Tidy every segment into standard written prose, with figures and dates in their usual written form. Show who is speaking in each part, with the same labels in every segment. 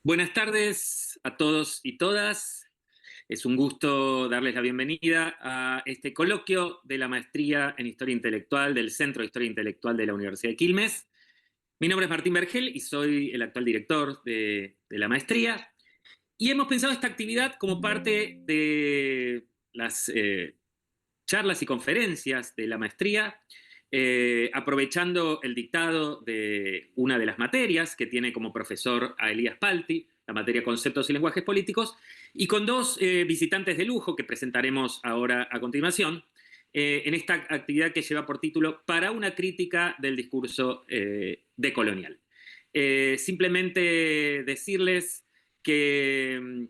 Speaker 1: Buenas tardes a todos y todas. Es un gusto darles la bienvenida a este coloquio de la maestría en Historia Intelectual del Centro de Historia Intelectual de la Universidad de Quilmes. Mi nombre es Martín Vergel y soy el actual director de la maestría. Y hemos pensado esta actividad como parte de las charlas y conferencias de la maestría, aprovechando el dictado de una de las materias que tiene como profesor a Elías Palti, la materia Conceptos y Lenguajes Políticos, y con dos visitantes de lujo que presentaremos ahora a continuación, en esta actividad que lleva por título Para una crítica del discurso decolonial. Simplemente decirles que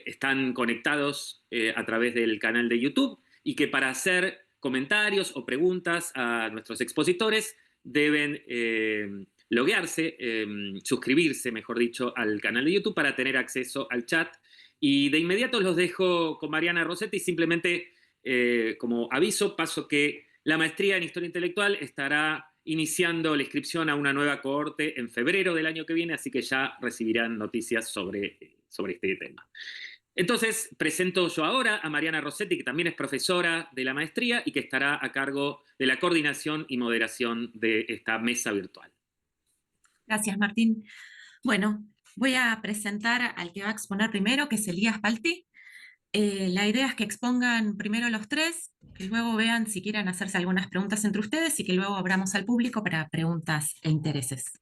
Speaker 1: están conectados a través del canal de YouTube y que para hacer comentarios o preguntas a nuestros expositores deben loguearse, suscribirse, mejor dicho, al canal de YouTube para tener acceso al chat. Y de inmediato los dejo con Mariana Rossetti. Simplemente como aviso, paso que la maestría en Historia Intelectual estará iniciando la inscripción a una nueva cohorte en febrero del año que viene, así que ya recibirán noticias sobre este tema. Entonces, presento yo ahora a Mariana Rossetti, que también es profesora de la maestría y que estará a cargo de la coordinación y moderación de esta mesa virtual.
Speaker 2: Gracias, Martín. Bueno, voy a presentar al que va a exponer primero, que es Elías Palti. La idea es que expongan primero los tres, que luego vean si quieren hacerse algunas preguntas entre ustedes y que luego abramos al público para preguntas e intereses.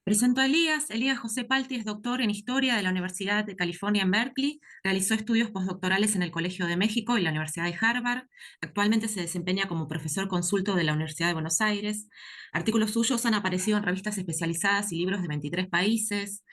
Speaker 2: Presento a Elías. Elías José Palti es doctor en Historia de la Universidad de California en Berkeley. Realizó estudios postdoctorales en el Colegio de México y la Universidad de Harvard. Actualmente se desempeña como profesor consulto de la Universidad de Buenos Aires. Artículos suyos han aparecido en revistas especializadas y libros de 23 países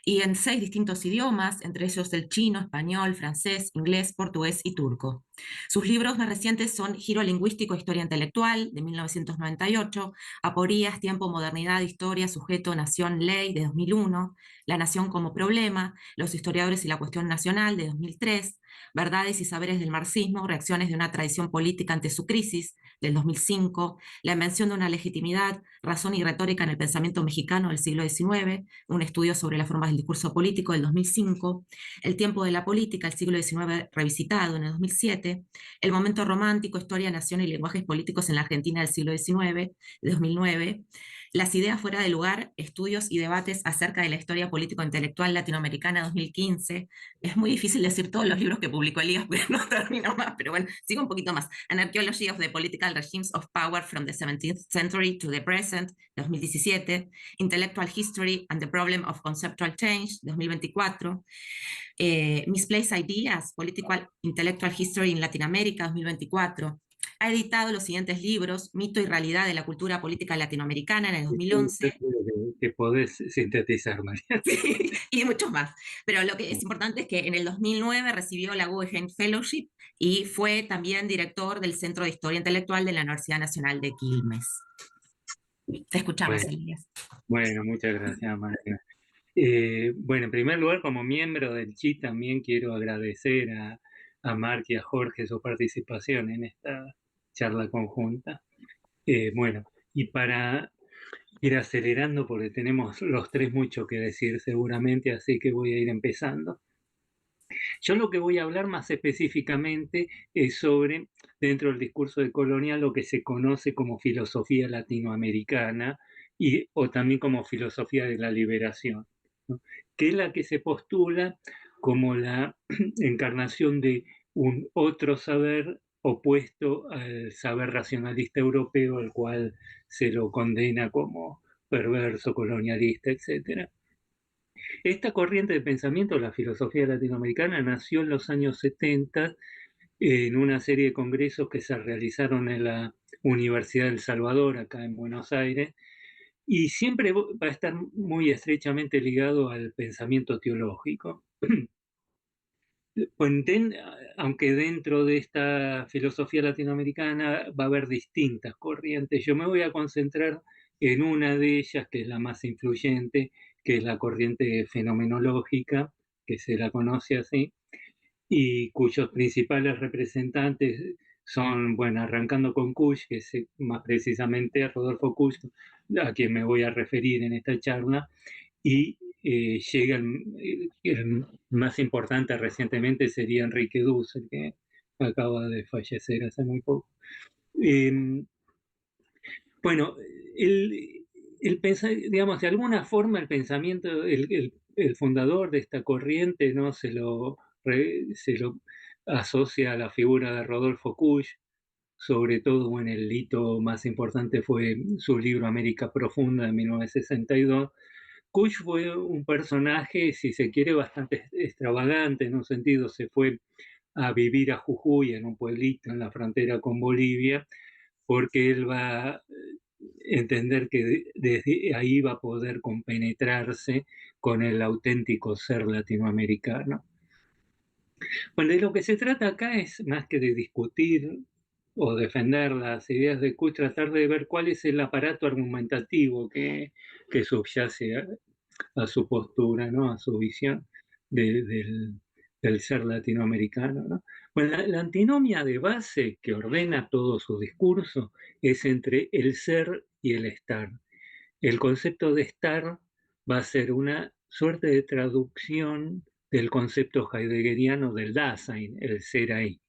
Speaker 2: y en 6 distintos idiomas, entre ellos el chino, español, francés, inglés, portugués y turco. Sus libros más recientes son Giro lingüístico e historia intelectual, de 1998, Aporías, tiempo, modernidad, historia, sujeto, nación, ley, de 2001, La nación como problema, Los historiadores y la cuestión nacional, de 2003, Verdades y saberes del marxismo, reacciones de una tradición política ante su crisis, del 2005, La invención de una legitimidad, razón y retórica en el pensamiento mexicano del siglo XIX, un estudio sobre las formas del discurso político, del 2005, El tiempo de la política, el siglo XIX revisitado, en el 2007, El momento romántico, historia, nación y lenguajes políticos en la Argentina del siglo XIX, de 2009, Las ideas fuera de lugar, estudios y debates acerca de la historia político-intelectual latinoamericana 2015. Es muy difícil decir todos los libros que publicó Elías, pero no termino más, pero bueno, sigo un poquito más. An Archaeology of the Political Regimes of Power from the 17th Century to the Present, 2017. Intellectual History and the Problem of Conceptual Change, 2024. Misplaced Ideas, Political Intellectual History in Latin America, 2024. Ha editado los siguientes libros: Mito y realidad de la cultura política latinoamericana, en el 2011,
Speaker 3: Que podés sintetizar, María.
Speaker 2: sí, y muchos más. Pero lo que es importante es que en el 2009 recibió la Guggenheim Fellowship y fue también director del Centro de Historia Intelectual de la Universidad Nacional de Quilmes. Te escuchamos,
Speaker 3: Bueno,
Speaker 2: Elías.
Speaker 3: bueno, muchas gracias, María. Bueno, en primer lugar, como miembro del CHI, también quiero agradecer a Marc y a Jorge su participación en esta charla conjunta. Bueno, y para ir acelerando, porque tenemos los tres mucho que decir seguramente, así que voy a ir empezando. Yo lo que voy a hablar más específicamente es sobre, dentro del discurso decolonial, lo que se conoce como filosofía latinoamericana o también como filosofía de la liberación, ¿no? Que es la que se postula como la encarnación de un otro saber opuesto al saber racionalista europeo, al cual se lo condena como perverso, colonialista, etcétera. Esta corriente de pensamiento, la filosofía latinoamericana, nació en los años 70 en una serie de congresos que se realizaron en la Universidad del Salvador, acá en Buenos Aires, y siempre va a estar muy estrechamente ligado al pensamiento teológico. Pues aunque dentro de esta filosofía latinoamericana va a haber distintas corrientes, yo me voy a concentrar en una de ellas, que es la más influyente, que es la corriente fenomenológica, que se la conoce así, y cuyos principales representantes son, bueno, arrancando con Kusch, que es más precisamente Rodolfo Kusch, a quien me voy a referir en esta charla, y llega el más importante recientemente sería Enrique Dussel, que acaba de fallecer hace muy poco. Bueno, digamos, de alguna forma el pensamiento, el fundador de esta corriente, ¿no? se lo asocia a la figura de Rodolfo Kusch, sobre todo en el hito más importante fue su libro América Profunda de 1962. Kusch fue un personaje, si se quiere, bastante extravagante, en un sentido se fue a vivir a Jujuy, en un pueblito en la frontera con Bolivia, porque él va a entender que desde ahí va a poder compenetrarse con el auténtico ser latinoamericano. Bueno, de lo que se trata acá es más que de discutir o defender las ideas de Kuhn, tratar de ver cuál es el aparato argumentativo que subyace a su postura, ¿no? A su visión del ser latinoamericano, ¿no? Bueno, la antinomia de base que ordena todo su discurso es entre el ser y el estar. El concepto de estar va a ser una suerte de traducción del concepto heideggeriano del Dasein, el ser ahí.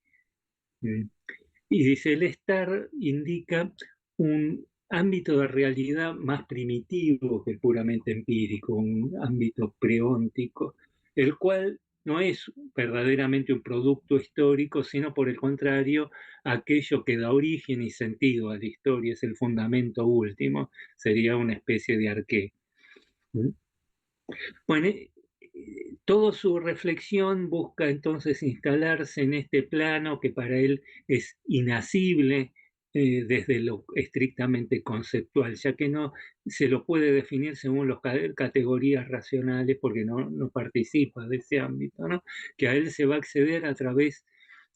Speaker 3: Y dice, el estar indica un ámbito de realidad más primitivo que puramente empírico, un ámbito preóntico, el cual no es verdaderamente un producto histórico, sino por el contrario, aquello que da origen y sentido a la historia, es el fundamento último, sería una especie de arqué. Bueno, toda su reflexión busca entonces instalarse en este plano que para él es inacible desde lo estrictamente conceptual, ya que no se lo puede definir según las categorías racionales porque no participa de ese ámbito, ¿no? Que a él se va a acceder a través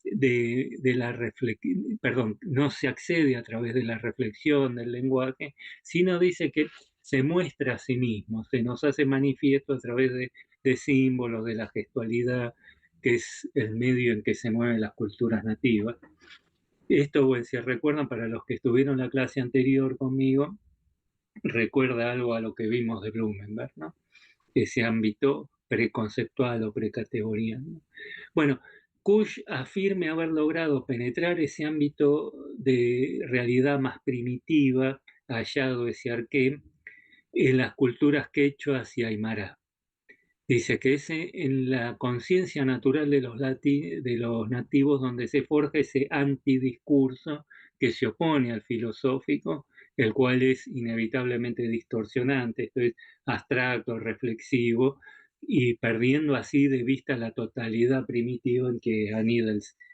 Speaker 3: de la reflexión, perdón, no se accede a través de la reflexión del lenguaje, sino dice que se muestra a sí mismo, se nos hace manifiesto a través de símbolos, de la gestualidad, que es el medio en que se mueven las culturas nativas. Esto, bueno, si recuerdan, para los que estuvieron en la clase anterior conmigo, recuerda algo a lo que vimos de Blumenberg, ¿no? Ese ámbito preconceptual o precategorial, ¿no? Bueno, Kusch afirma haber logrado penetrar ese ámbito de realidad más primitiva, hallado ese arqué, en las culturas quechuas y aymara. Dice que es en la conciencia natural de los nativos donde se forja ese antidiscurso que se opone al filosófico, el cual es inevitablemente distorsionante, esto es abstracto, reflexivo, y perdiendo así de vista la totalidad primitiva en que anida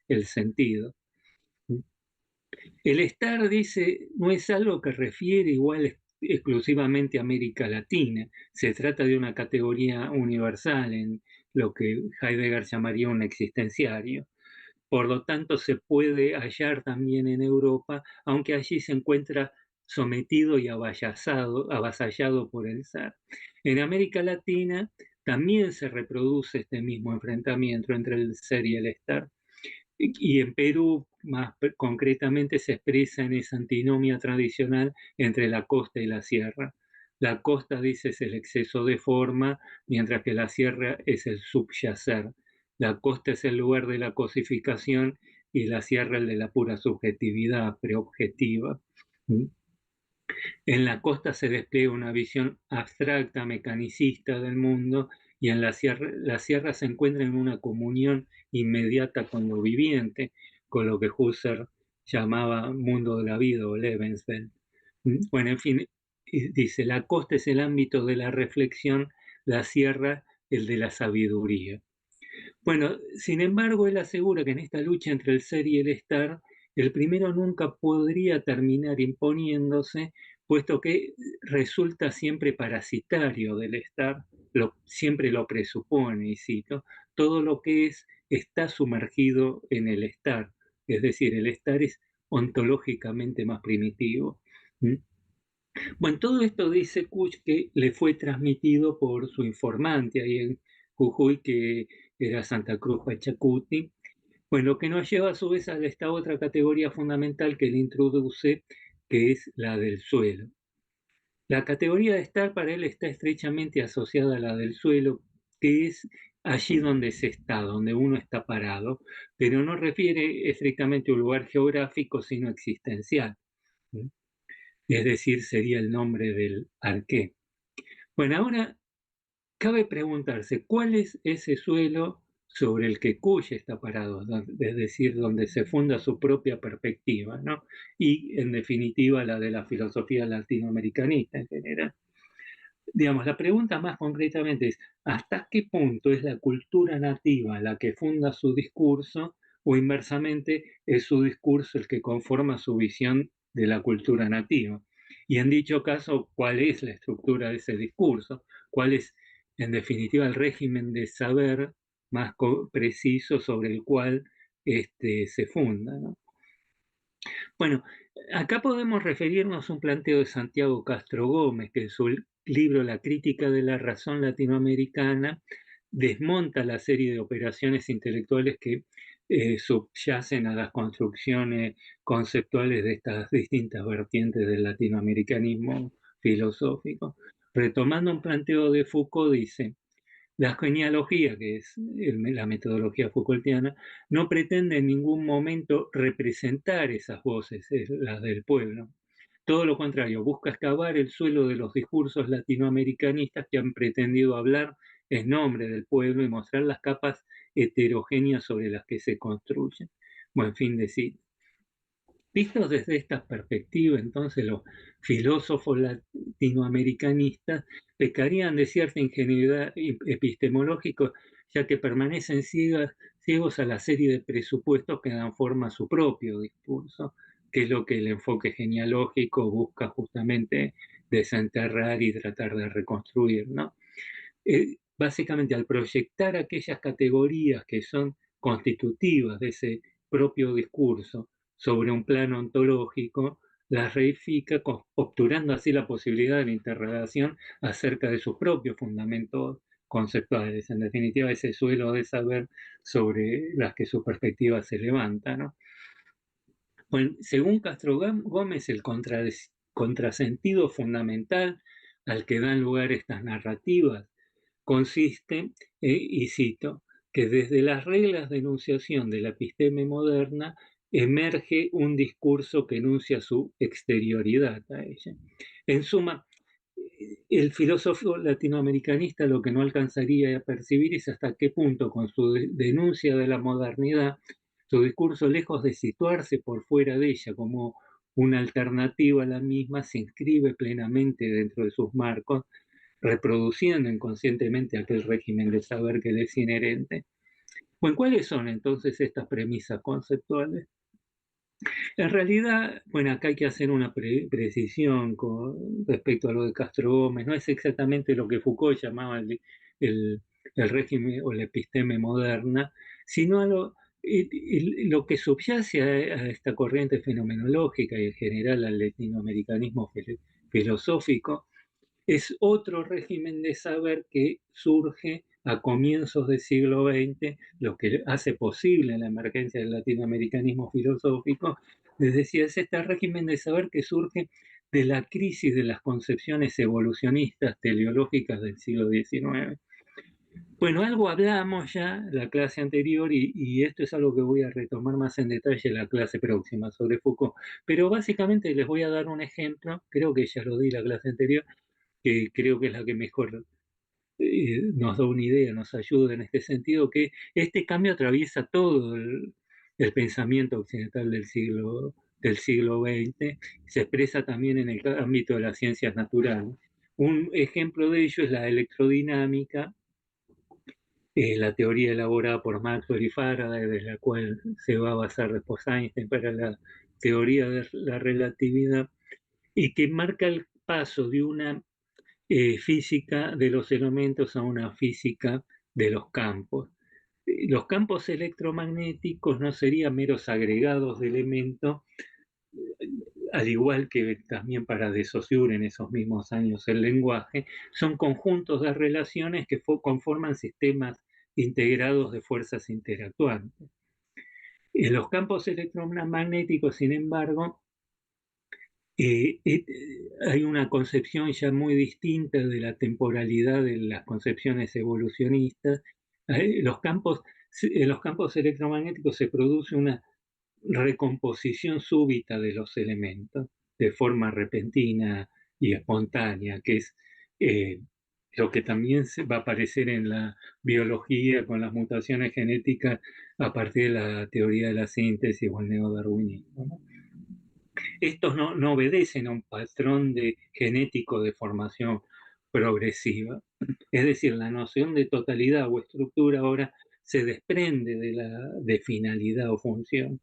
Speaker 3: el sentido. El estar, dice, no es algo que refiere igual exclusivamente a América Latina. Se trata de una categoría universal en lo que Heidegger llamaría un existenciario. Por lo tanto, se puede hallar también en Europa, aunque allí se encuentra sometido y avasallado por el ser. En América Latina también se reproduce este mismo enfrentamiento entre el ser y el estar. Y en Perú, más concretamente, se expresa en esa antinomia tradicional entre la costa y la sierra. La costa, dice, es el exceso de forma, mientras que la sierra es el subyacer. La costa es el lugar de la cosificación y la sierra el de la pura subjetividad preobjetiva. En la costa se despliega una visión abstracta, mecanicista del mundo, y en la sierra se encuentra en una comunión inmediata con lo viviente, con lo que Husserl llamaba mundo de la vida o Lebenswelt. Bueno, en fin, dice, la costa es el ámbito de la reflexión, la sierra el de la sabiduría. Bueno, sin embargo, él asegura que en esta lucha entre el ser y el estar, el primero nunca podría terminar imponiéndose, puesto que resulta siempre parasitario del estar, siempre lo presupone, y cito, todo lo que es está sumergido en el estar, es decir, el estar es ontológicamente más primitivo. Bueno, todo esto dice Kusch que le fue transmitido por su informante ahí en Jujuy, que era Santa Cruz Pachacuti. Bueno, lo que nos lleva a su vez a esta otra categoría fundamental que él introduce, que es la del suelo. La categoría de estar para él está estrechamente asociada a la del suelo, que es allí donde se está, donde uno está parado, pero no refiere estrictamente a un lugar geográfico, sino existencial. Es decir, sería el nombre del arqué. Bueno, ahora cabe preguntarse, ¿cuál es ese suelo sobre el que Cuye está parado? Es decir, donde se funda su propia perspectiva, ¿no? Y, en definitiva, la de la filosofía latinoamericanista en general. Digamos, la pregunta más concretamente es, ¿hasta qué punto es la cultura nativa la que funda su discurso o inversamente es su discurso el que conforma su visión de la cultura nativa? Y en dicho caso, ¿cuál es la estructura de ese discurso? ¿Cuál es, en definitiva, el régimen de saber más preciso sobre el cual se funda, ¿no? Bueno, acá podemos referirnos a un planteo de Santiago Castro Gómez, que en su libro La crítica de la razón latinoamericana desmonta la serie de operaciones intelectuales que subyacen a las construcciones conceptuales de estas distintas vertientes del latinoamericanismo filosófico. Retomando un planteo de Foucault, dice: la genealogía, que es la metodología Foucaultiana, no pretende en ningún momento representar esas voces, las del pueblo. Todo lo contrario, busca excavar el suelo de los discursos latinoamericanistas que han pretendido hablar en nombre del pueblo y mostrar las capas heterogéneas sobre las que se construyen. Buen fin de cita. Vistos desde esta perspectiva, entonces los filósofos latinoamericanistas pecarían de cierta ingenuidad epistemológica, ya que permanecen ciegos a la serie de presupuestos que dan forma a su propio discurso, que es lo que el enfoque genealógico busca justamente desenterrar y tratar de reconstruir, ¿no? Básicamente, al proyectar aquellas categorías que son constitutivas de ese propio discurso sobre un plano ontológico, las reifica, obturando así la posibilidad de la interrelación acerca de sus propios fundamentos conceptuales. En definitiva, ese suelo de saber sobre las que su perspectiva se levanta, ¿no? Bueno, según Castro Gómez, el contrasentido fundamental al que dan lugar estas narrativas consiste, y cito, que desde las reglas de enunciación de la episteme moderna emerge un discurso que enuncia su exterioridad a ella. En suma, el filósofo latinoamericanista lo que no alcanzaría a percibir es hasta qué punto, con su denuncia de la modernidad, su discurso, lejos de situarse por fuera de ella como una alternativa a la misma, se inscribe plenamente dentro de sus marcos, reproduciendo inconscientemente aquel régimen de saber que le es inherente. Bueno, ¿cuáles son entonces estas premisas conceptuales? En realidad, bueno, acá hay que hacer una precisión con respecto a lo de Castro Gómez. No es exactamente lo que Foucault llamaba el régimen o la episteme moderna, sino lo que subyace a esta corriente fenomenológica y en general al latinoamericanismo filosófico es otro régimen de saber que surge a comienzos del siglo XX, lo que hace posible la emergencia del latinoamericanismo filosófico. Les decía, es este régimen de saber que surge de la crisis de las concepciones evolucionistas teleológicas del siglo XIX. Bueno, algo hablamos ya la clase anterior y esto es algo que voy a retomar más en detalle en la clase próxima sobre Foucault, pero básicamente les voy a dar un ejemplo, creo que ya lo di la clase anterior, que creo que es la que mejor nos da una idea, nos ayuda en este sentido, que este cambio atraviesa todo el pensamiento occidental del siglo XX, se expresa también en el ámbito de las ciencias naturales. Un ejemplo de ello es la electrodinámica, la teoría elaborada por Maxwell y Faraday, de la cual se va a basar después Einstein para la teoría de la relatividad, y que marca el paso de una física de los elementos a una física de los campos. Los campos electromagnéticos no serían meros agregados de elementos, al igual que también para de Saussure en esos mismos años el lenguaje, son conjuntos de relaciones que conforman sistemas integrados de fuerzas interactuantes. Los campos electromagnéticos, sin embargo, hay una concepción ya muy distinta de la temporalidad de las concepciones evolucionistas. En los campos electromagnéticos se produce una recomposición súbita de los elementos de forma repentina y espontánea, que es lo que también va a aparecer en la biología con las mutaciones genéticas a partir de la teoría de la síntesis o el neodarwinismo, ¿no? Estos no obedecen a un patrón genético de formación progresiva. Es decir, la noción de totalidad o estructura ahora se desprende de finalidad o función.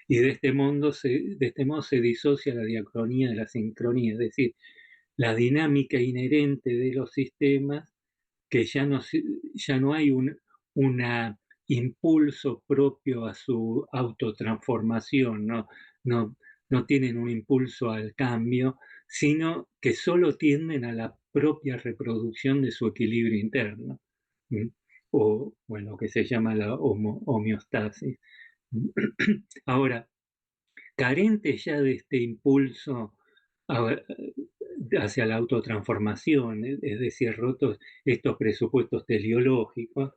Speaker 3: Y de este modo se disocia la diacronía de la sincronía, es decir, la dinámica inherente de los sistemas, que ya no hay un impulso propio a su autotransformación, no, no tienen un impulso al cambio, sino que solo tienden a la propia reproducción de su equilibrio interno, o bueno, que se llama la homeostasis. Ahora, carentes ya de este impulso hacia la autotransformación, es decir, rotos estos presupuestos teleológicos,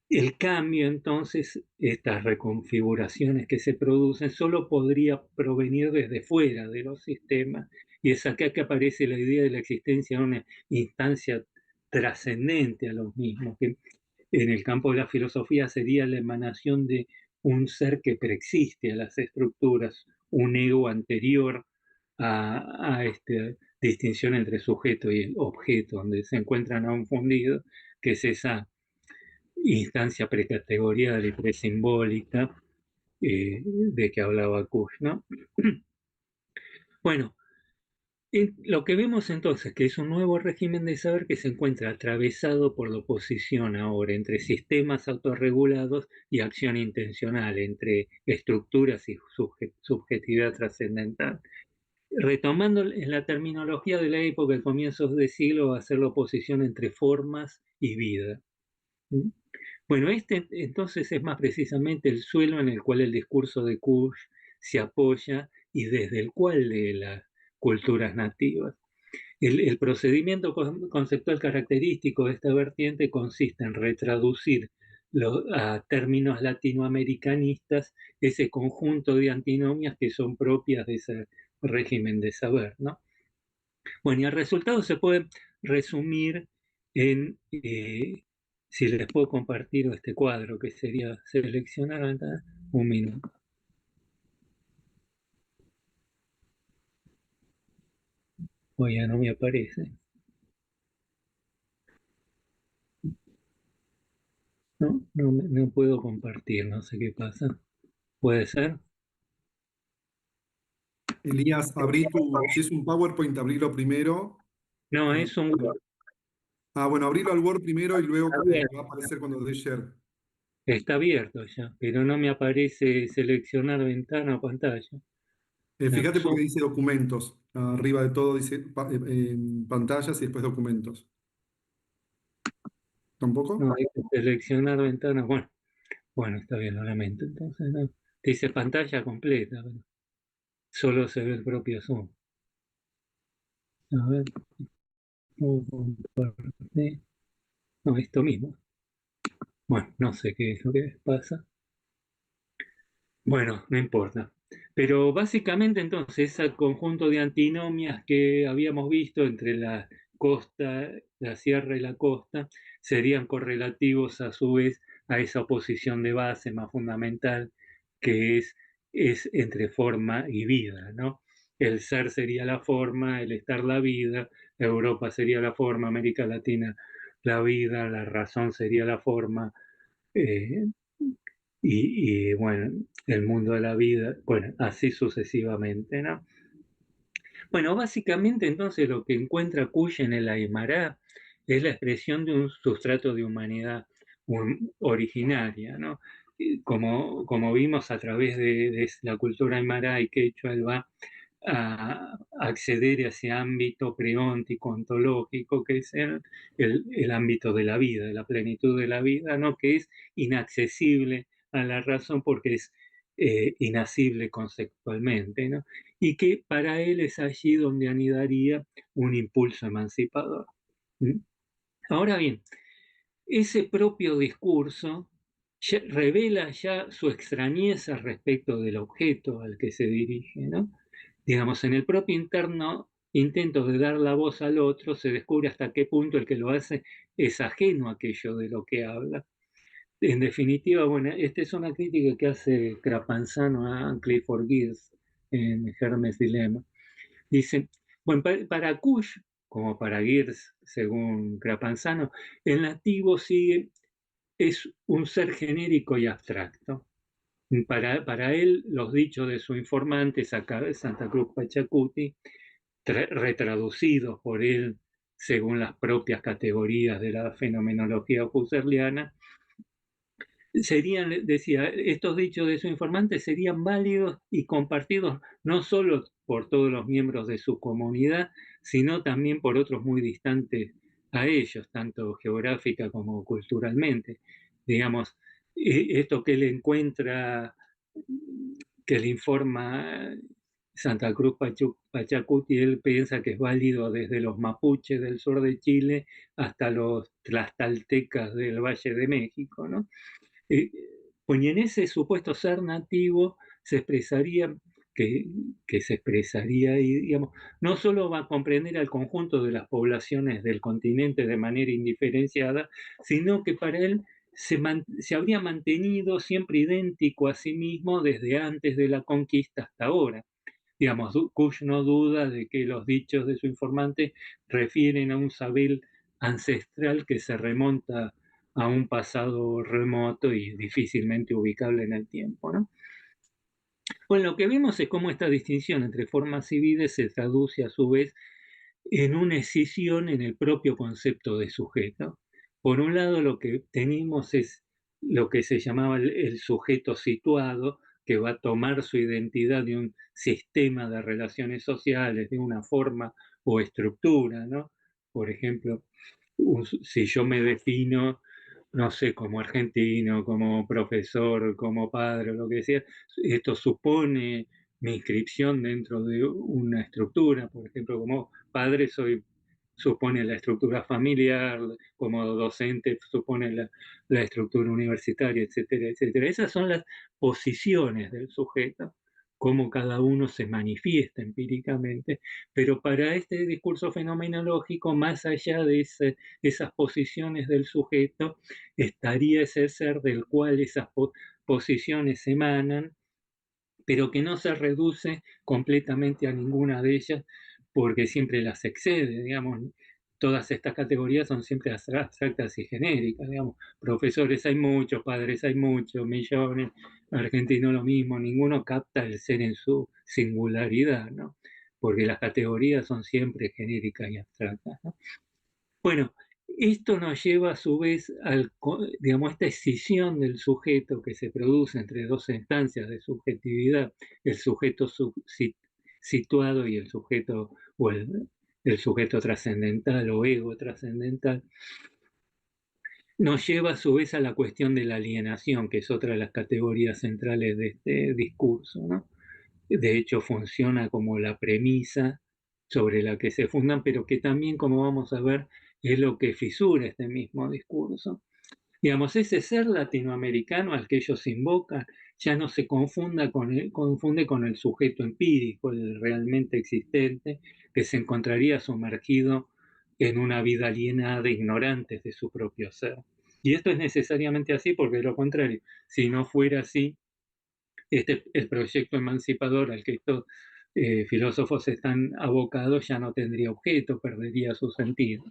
Speaker 3: el cambio entonces, estas reconfiguraciones que se producen, solo podría provenir desde fuera de los sistemas, y es acá que aparece la idea de la existencia de una instancia trascendente a los mismos, que en el campo de la filosofía sería la emanación de un ser que preexiste a las estructuras, un ego anterior a esta distinción entre sujeto y objeto, donde se encuentran aún fundidos, que es esa instancia precategorial y presimbólica de que hablaba Kush, ¿no? Bueno, lo que vemos entonces que es un nuevo régimen de saber que se encuentra atravesado por la oposición ahora entre sistemas autorregulados y acción intencional, entre estructuras y subjetividad trascendental. Retomando en la terminología de la época, de comienzos de siglo, va a ser la oposición entre formas y vida. Bueno, este entonces es más precisamente el suelo en el cual el discurso de Kush se apoya y desde el cual lee las culturas nativas. El procedimiento conceptual característico de esta vertiente consiste en retraducir a términos latinoamericanistas ese conjunto de antinomias que son propias de ese régimen de saber, ¿no? Bueno, y el resultado se puede resumir en, si les puedo compartir este cuadro, que sería seleccionar un minuto. Hoy ya no me aparece. No puedo compartir, no sé qué pasa. ¿Puede ser?
Speaker 4: Elías, si es un PowerPoint, abrilo primero.
Speaker 3: No, es un Word.
Speaker 4: Bueno, abrilo al Word primero y luego
Speaker 3: Bien.
Speaker 4: va a aparecer cuando dé share.
Speaker 3: Está abierto ya, pero no me aparece seleccionar ventana o pantalla.
Speaker 4: Fíjate porque dice documentos. Arriba de todo dice pantallas y después documentos. ¿Tampoco?
Speaker 3: No, hay que seleccionar ventana. Bueno, está bien, lo lamento. Entonces, no. Dice pantalla completa, pero solo se ve el propio Zoom. A ver. No, esto mismo. Bueno, no sé qué es lo que pasa. Bueno, no importa. Pero básicamente entonces ese conjunto de antinomias que habíamos visto entre la costa, la sierra y la costa, serían correlativos a su vez a esa oposición de base más fundamental que es entre forma y vida, ¿no? El ser sería la forma, el estar la vida, Europa sería la forma, América Latina la vida, la razón sería la forma, eh, y bueno, el mundo de la vida, bueno, así sucesivamente, ¿no? Bueno, básicamente entonces lo que encuentra Kush en el Aymara es la expresión de un sustrato de humanidad originaria, ¿no? Como vimos a través de la cultura aymara y quechua, él va a acceder a ese ámbito preóntico, ontológico, que es el ámbito de la vida, de la plenitud de la vida, ¿no? Que es inaccesible a la razón porque es inasible conceptualmente, ¿no? Y que para él es allí donde anidaría un impulso emancipador. ¿Mm? Ahora bien, ese propio discurso revela ya su extrañeza respecto del objeto al que se dirige, ¿no? Digamos, en el propio interno intento de dar la voz al otro, se descubre hasta qué punto el que lo hace es ajeno a aquello de lo que habla. En definitiva, bueno, esta es una crítica que hace Crapanzano a Clifford Geertz en Hermes Dilema. Dice, bueno, para Kush, como para Geertz, según Crapanzano, el nativo es un ser genérico y abstracto. Para él, los dichos de su informante, Santa Cruz Pachacuti, retraducidos por él según las propias categorías de la fenomenología husserliana, decía, estos dichos de su informante serían válidos y compartidos no solo por todos los miembros de su comunidad, sino también por otros muy distantes a ellos, tanto geográfica como culturalmente. Digamos, esto que él encuentra, que le informa Santa Cruz Pachacuti, él piensa que es válido desde los mapuches del sur de Chile hasta los tlaxcaltecas del Valle de México, ¿no? Pues en ese supuesto ser nativo se expresaría, que se expresaría, y digamos, no solo va a comprender al conjunto de las poblaciones del continente de manera indiferenciada, sino que para él se habría mantenido siempre idéntico a sí mismo desde antes de la conquista hasta ahora. Digamos, Kush no duda de que los dichos de su informante refieren a un saber ancestral que se remonta a un pasado remoto y difícilmente ubicable en el tiempo, ¿no? Bueno, lo que vemos es cómo esta distinción entre formas y vides se traduce a su vez en una escisión en el propio concepto de sujeto. Por un lado, lo que tenemos es lo que se llamaba el sujeto situado, que va a tomar su identidad de un sistema de relaciones sociales, de una forma o estructura, ¿no? Por ejemplo, si yo me defino, no sé, como argentino, como profesor, como padre, o lo que sea, esto supone mi inscripción dentro de una estructura. Por ejemplo, como padre supone la estructura familiar, como docente supone la estructura universitaria, etcétera, etcétera. Esas son las posiciones del sujeto, cómo cada uno se manifiesta empíricamente, pero para este discurso fenomenológico, más allá de esas posiciones del sujeto, estaría ese ser del cual esas posiciones emanan, pero que no se reduce completamente a ninguna de ellas, porque siempre las excede, digamos. Todas estas categorías son siempre abstractas y genéricas, digamos. Profesores hay muchos, padres hay muchos, millones, argentinos lo mismo, ninguno capta el ser en su singularidad, ¿no? Porque las categorías son siempre genéricas y abstractas, ¿no? Bueno, esto nos lleva a su vez digamos, esta escisión del sujeto que se produce entre dos instancias de subjetividad, el sujeto situado y el sujeto, o el sujeto trascendental o ego trascendental, nos lleva a su vez a la cuestión de la alienación, que es otra de las categorías centrales de este discurso, ¿no? De hecho, funciona como la premisa sobre la que se fundan, pero que también, como vamos a ver, es lo que fisura este mismo discurso. Digamos, ese ser latinoamericano al que ellos invocan ya no se confunde con el sujeto empírico, el realmente existente, que se encontraría sumergido en una vida alienada, ignorante de su propio ser. Y esto es necesariamente así porque, de lo contrario, si no fuera así, el proyecto emancipador al que estos filósofos están abocados ya no tendría objeto, perdería su sentido.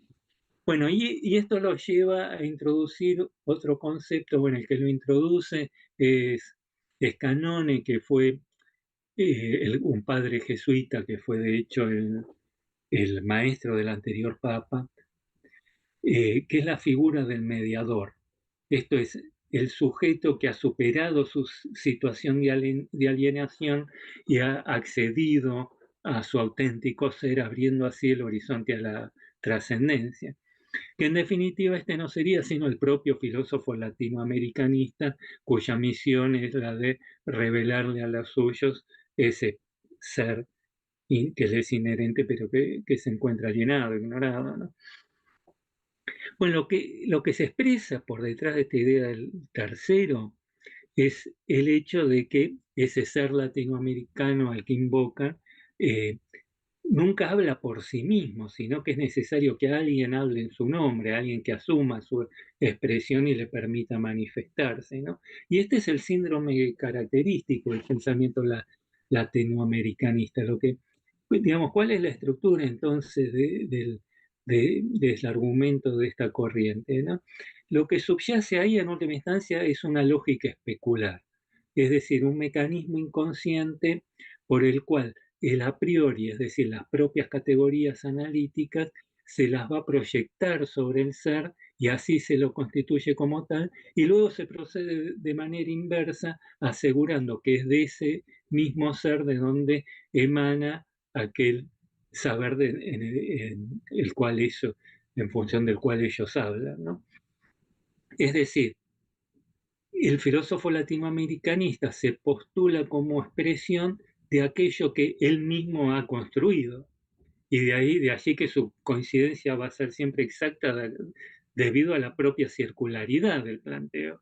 Speaker 3: Bueno, y esto lo lleva a introducir otro concepto, bueno, el que lo introduce es Canone, que fue un padre jesuita, que fue de hecho el maestro del anterior papa, que es la figura del mediador. Esto es el sujeto que ha superado su situación de alienación y ha accedido a su auténtico ser, abriendo así el horizonte a la trascendencia. que en definitiva este no sería sino el propio filósofo latinoamericanista, cuya misión es la de revelarle a los suyos ese ser que le es inherente, pero que se encuentra alienado, ignorado, ¿no? Bueno, lo que se expresa por detrás de esta idea del tercero es el hecho de que ese ser latinoamericano al que invocan nunca habla por sí mismo, sino que es necesario que alguien hable en su nombre, alguien que asuma su expresión y le permita manifestarse, ¿no? Y este es el síndrome característico del pensamiento latinoamericanista. Digamos, ¿cuál es la estructura entonces del argumento de esta corriente, ¿no? Lo que subyace ahí en última instancia es una lógica especular, es decir, un mecanismo inconsciente por el cual el a priori, es decir, las propias categorías analíticas, se las va a proyectar sobre el ser y así se lo constituye como tal, y luego se procede de manera inversa, asegurando que es de ese mismo ser de donde emana aquel saber en función del cual ellos hablan, ¿no? Es decir, el filósofo latinoamericanista se postula como expresión de aquello que él mismo ha construido. Y de allí que su coincidencia va a ser siempre exacta debido a la propia circularidad del planteo.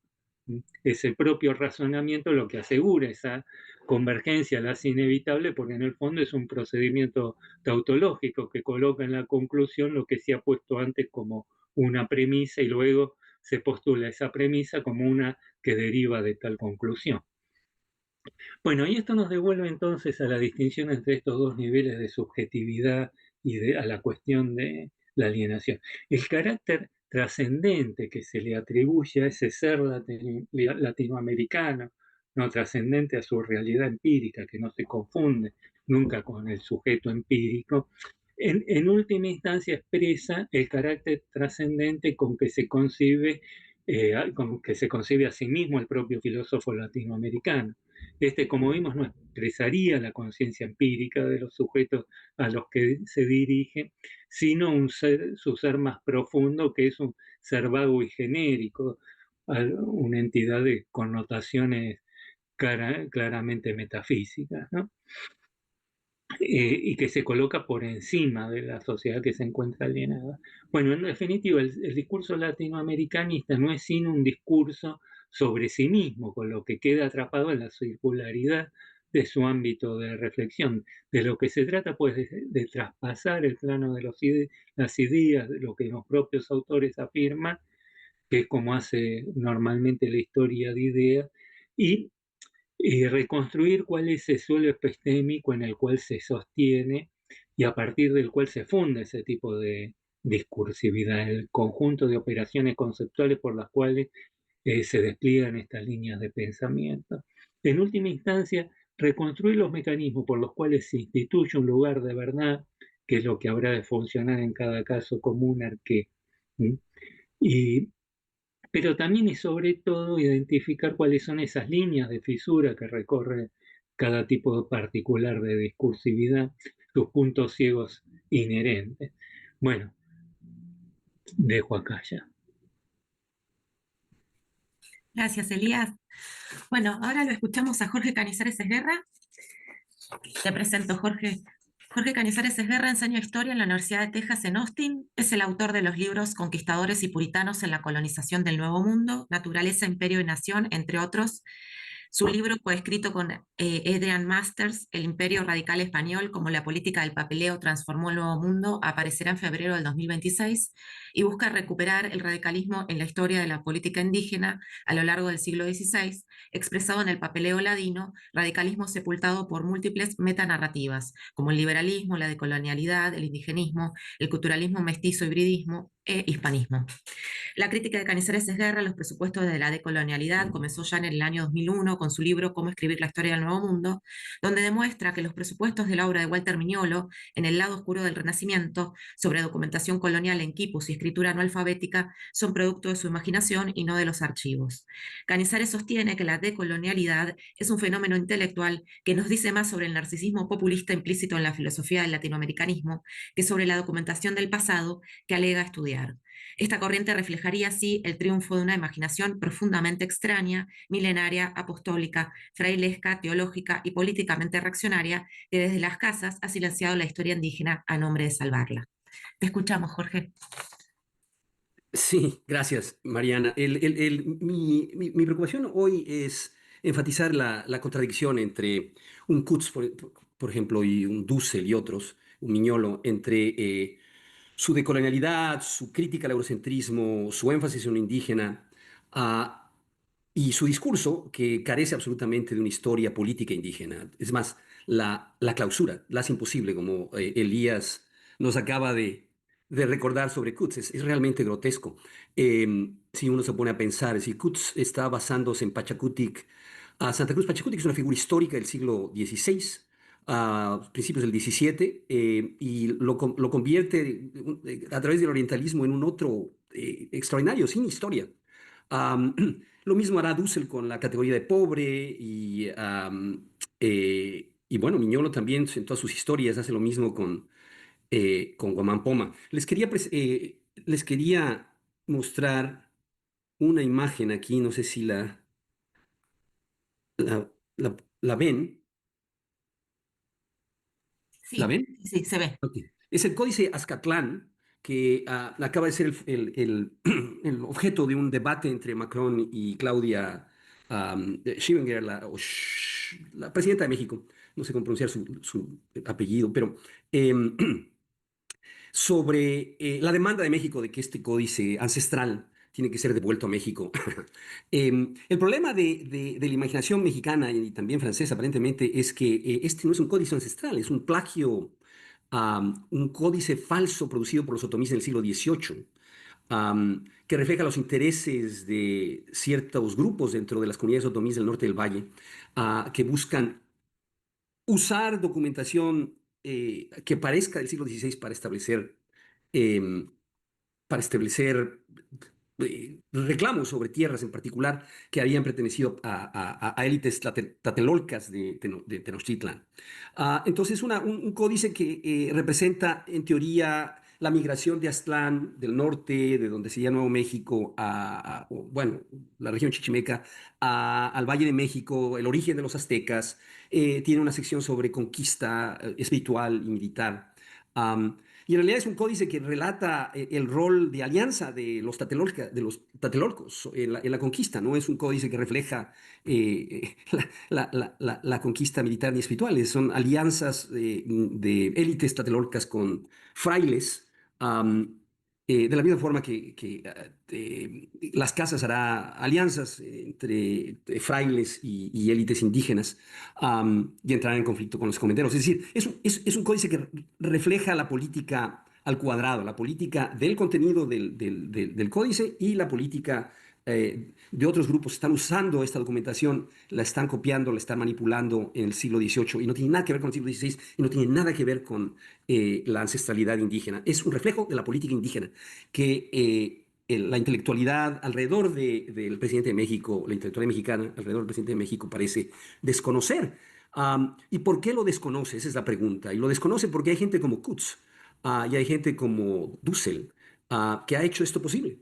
Speaker 3: Es el propio razonamiento lo que asegura esa convergencia, la hace inevitable, porque en el fondo es un procedimiento tautológico que coloca en la conclusión lo que se ha puesto antes como una premisa y luego se postula esa premisa como una que deriva de tal conclusión. Bueno, y esto nos devuelve entonces a la distinción entre estos dos niveles de subjetividad y a la cuestión de la alienación. El carácter trascendente que se le atribuye a ese ser latinoamericano, no trascendente a su realidad empírica, que no se confunde nunca con el sujeto empírico, en última instancia expresa el carácter trascendente con que se concibe a sí mismo el propio filósofo latinoamericano. Como vimos, no expresaría la conciencia empírica de los sujetos a los que se dirige, sino su ser más profundo, que es un ser vago y genérico, una entidad de connotaciones claramente metafísicas, ¿no? Y que se coloca por encima de la sociedad que se encuentra alienada. Bueno, en definitiva, el discurso latinoamericanista no es sino un discurso sobre sí mismo, con lo que queda atrapado en la circularidad de su ámbito de reflexión. De lo que se trata, pues, de traspasar el plano de las ideas, de lo que los propios autores afirman, que es como hace normalmente la historia de ideas, y reconstruir cuál es ese suelo epistémico en el cual se sostiene y a partir del cual se funda ese tipo de discursividad, el conjunto de operaciones conceptuales por las cuales se despliegan estas líneas de pensamiento. En última instancia, reconstruir los mecanismos por los cuales se instituye un lugar de verdad, que es lo que habrá de funcionar en cada caso como un arqué. Pero también y sobre todo identificar cuáles son esas líneas de fisura que recorre cada tipo particular de discursividad, sus puntos ciegos inherentes. Bueno, dejo acá ya.
Speaker 2: Gracias, Elías. Bueno, ahora lo escuchamos a Jorge Cañizares Esguerra. Te presento, Jorge. Jorge Cañizares Esguerra enseña historia en la Universidad de Texas en Austin. Es el autor de los libros Conquistadores y Puritanos en la colonización del Nuevo Mundo, Naturaleza, Imperio y Nación, entre otros. Su libro, coescrito con Adrian Masters, El Imperio Radical Español, como la política del papeleo transformó el Nuevo Mundo, aparecerá en febrero del 2026 y busca recuperar el radicalismo en la historia de la política indígena a lo largo del siglo XVI, expresado en el papeleo ladino, radicalismo sepultado por múltiples metanarrativas, como el liberalismo, la decolonialidad, el indigenismo, el culturalismo mestizo, hibridismo e hispanismo. La crítica de Cañizares Esguerra a los presupuestos de la decolonialidad comenzó ya en el año 2001 con su libro Cómo escribir la historia del Nuevo Mundo, donde demuestra que los presupuestos de la obra de Walter Mignolo, En el lado oscuro del Renacimiento, sobre documentación colonial en quipus y escritura analfabética, son producto de su imaginación y no de los archivos. Cañizares sostiene que la decolonialidad es un fenómeno intelectual que nos dice más sobre el narcisismo populista implícito en la filosofía del latinoamericanismo que sobre la documentación del pasado que alega estudiar. Esta corriente reflejaría así el triunfo de una imaginación profundamente extraña, milenaria, apostólica, frailesca, teológica y políticamente reaccionaria, que desde las casas ha silenciado la historia indígena a nombre de salvarla. Te escuchamos, Jorge.
Speaker 5: Sí, gracias, Mariana. Mi preocupación hoy es enfatizar la contradicción entre un Kutz, por ejemplo, y un Dussel y otros, un Miñolo, entre su decolonialidad, su crítica al eurocentrismo, su énfasis en lo indígena, ah, y su discurso que carece absolutamente de una historia política indígena. Es más, la clausura la hace imposible, como Elías nos acaba de recordar sobre Kutz. Es realmente grotesco. Si uno se pone a pensar, si Kutz está basándose en Pachacutic, Santa Cruz Pachacutic es una figura histórica del siglo XVI, a principios del XVII, y lo convierte a través del orientalismo en un otro extraordinario, sin historia. Am, lo mismo hará Dussel con la categoría de pobre y bueno, Miñolo también en todas sus historias hace lo mismo con Guamán Poma. Les quería mostrar una imagen aquí, no sé si la ven. ¿La
Speaker 2: Sí,
Speaker 5: ven?
Speaker 2: sí, se ve.
Speaker 5: Ok. Es el códice Azcatlán, que acaba de ser el objeto de un debate entre Macron y Claudia Schiffinger, la presidenta de México. No sé cómo pronunciar su apellido, pero em, sobre la demanda de México de que este códice ancestral tiene que ser devuelto a México. El problema de la imaginación mexicana y también francesa, aparentemente, es que este no es un códice ancestral, es un plagio, un códice falso producido por los otomíes en el siglo XVIII, que refleja los intereses de ciertos grupos dentro de las comunidades otomíes del norte del valle, que buscan usar documentación que parezca del siglo XVI em, para establecer reclamos sobre tierras en particular que habían pertenecido a élites tlatelolcas de Tenochtitlan. Entonces, un códice que representa, en teoría, la migración de Aztlán, del norte, de donde se llama Nuevo México, bueno, la región chichimeca, al Valle de México, el origen de los aztecas. Tiene una sección sobre conquista espiritual y militar. Y en realidad es un códice que relata el rol de alianza de los tlatelolcos en la conquista. No es un códice que refleja la conquista militar ni espiritual. Son alianzas de élites tlatelolcas con frailes. um, de la misma forma que las casas hará alianzas entre frailes y élites indígenas, y entrarán en conflicto con los comenteros. Es decir, es un códice que refleja la política al cuadrado, la política del contenido del códice y la política de otros grupos que están usando esta documentación, la están copiando, la están manipulando en el siglo XVIII y no tiene nada que ver con el siglo XVI y no tiene nada que ver con la ancestralidad indígena. Es un reflejo de la política indígena que la intelectualidad alrededor del presidente de México, la intelectualidad mexicana alrededor del presidente de México parece desconocer. ¿Y por qué lo desconoce? Esa es la pregunta. Y lo desconoce porque hay gente como Kutz y hay gente como Dussel que ha hecho esto posible.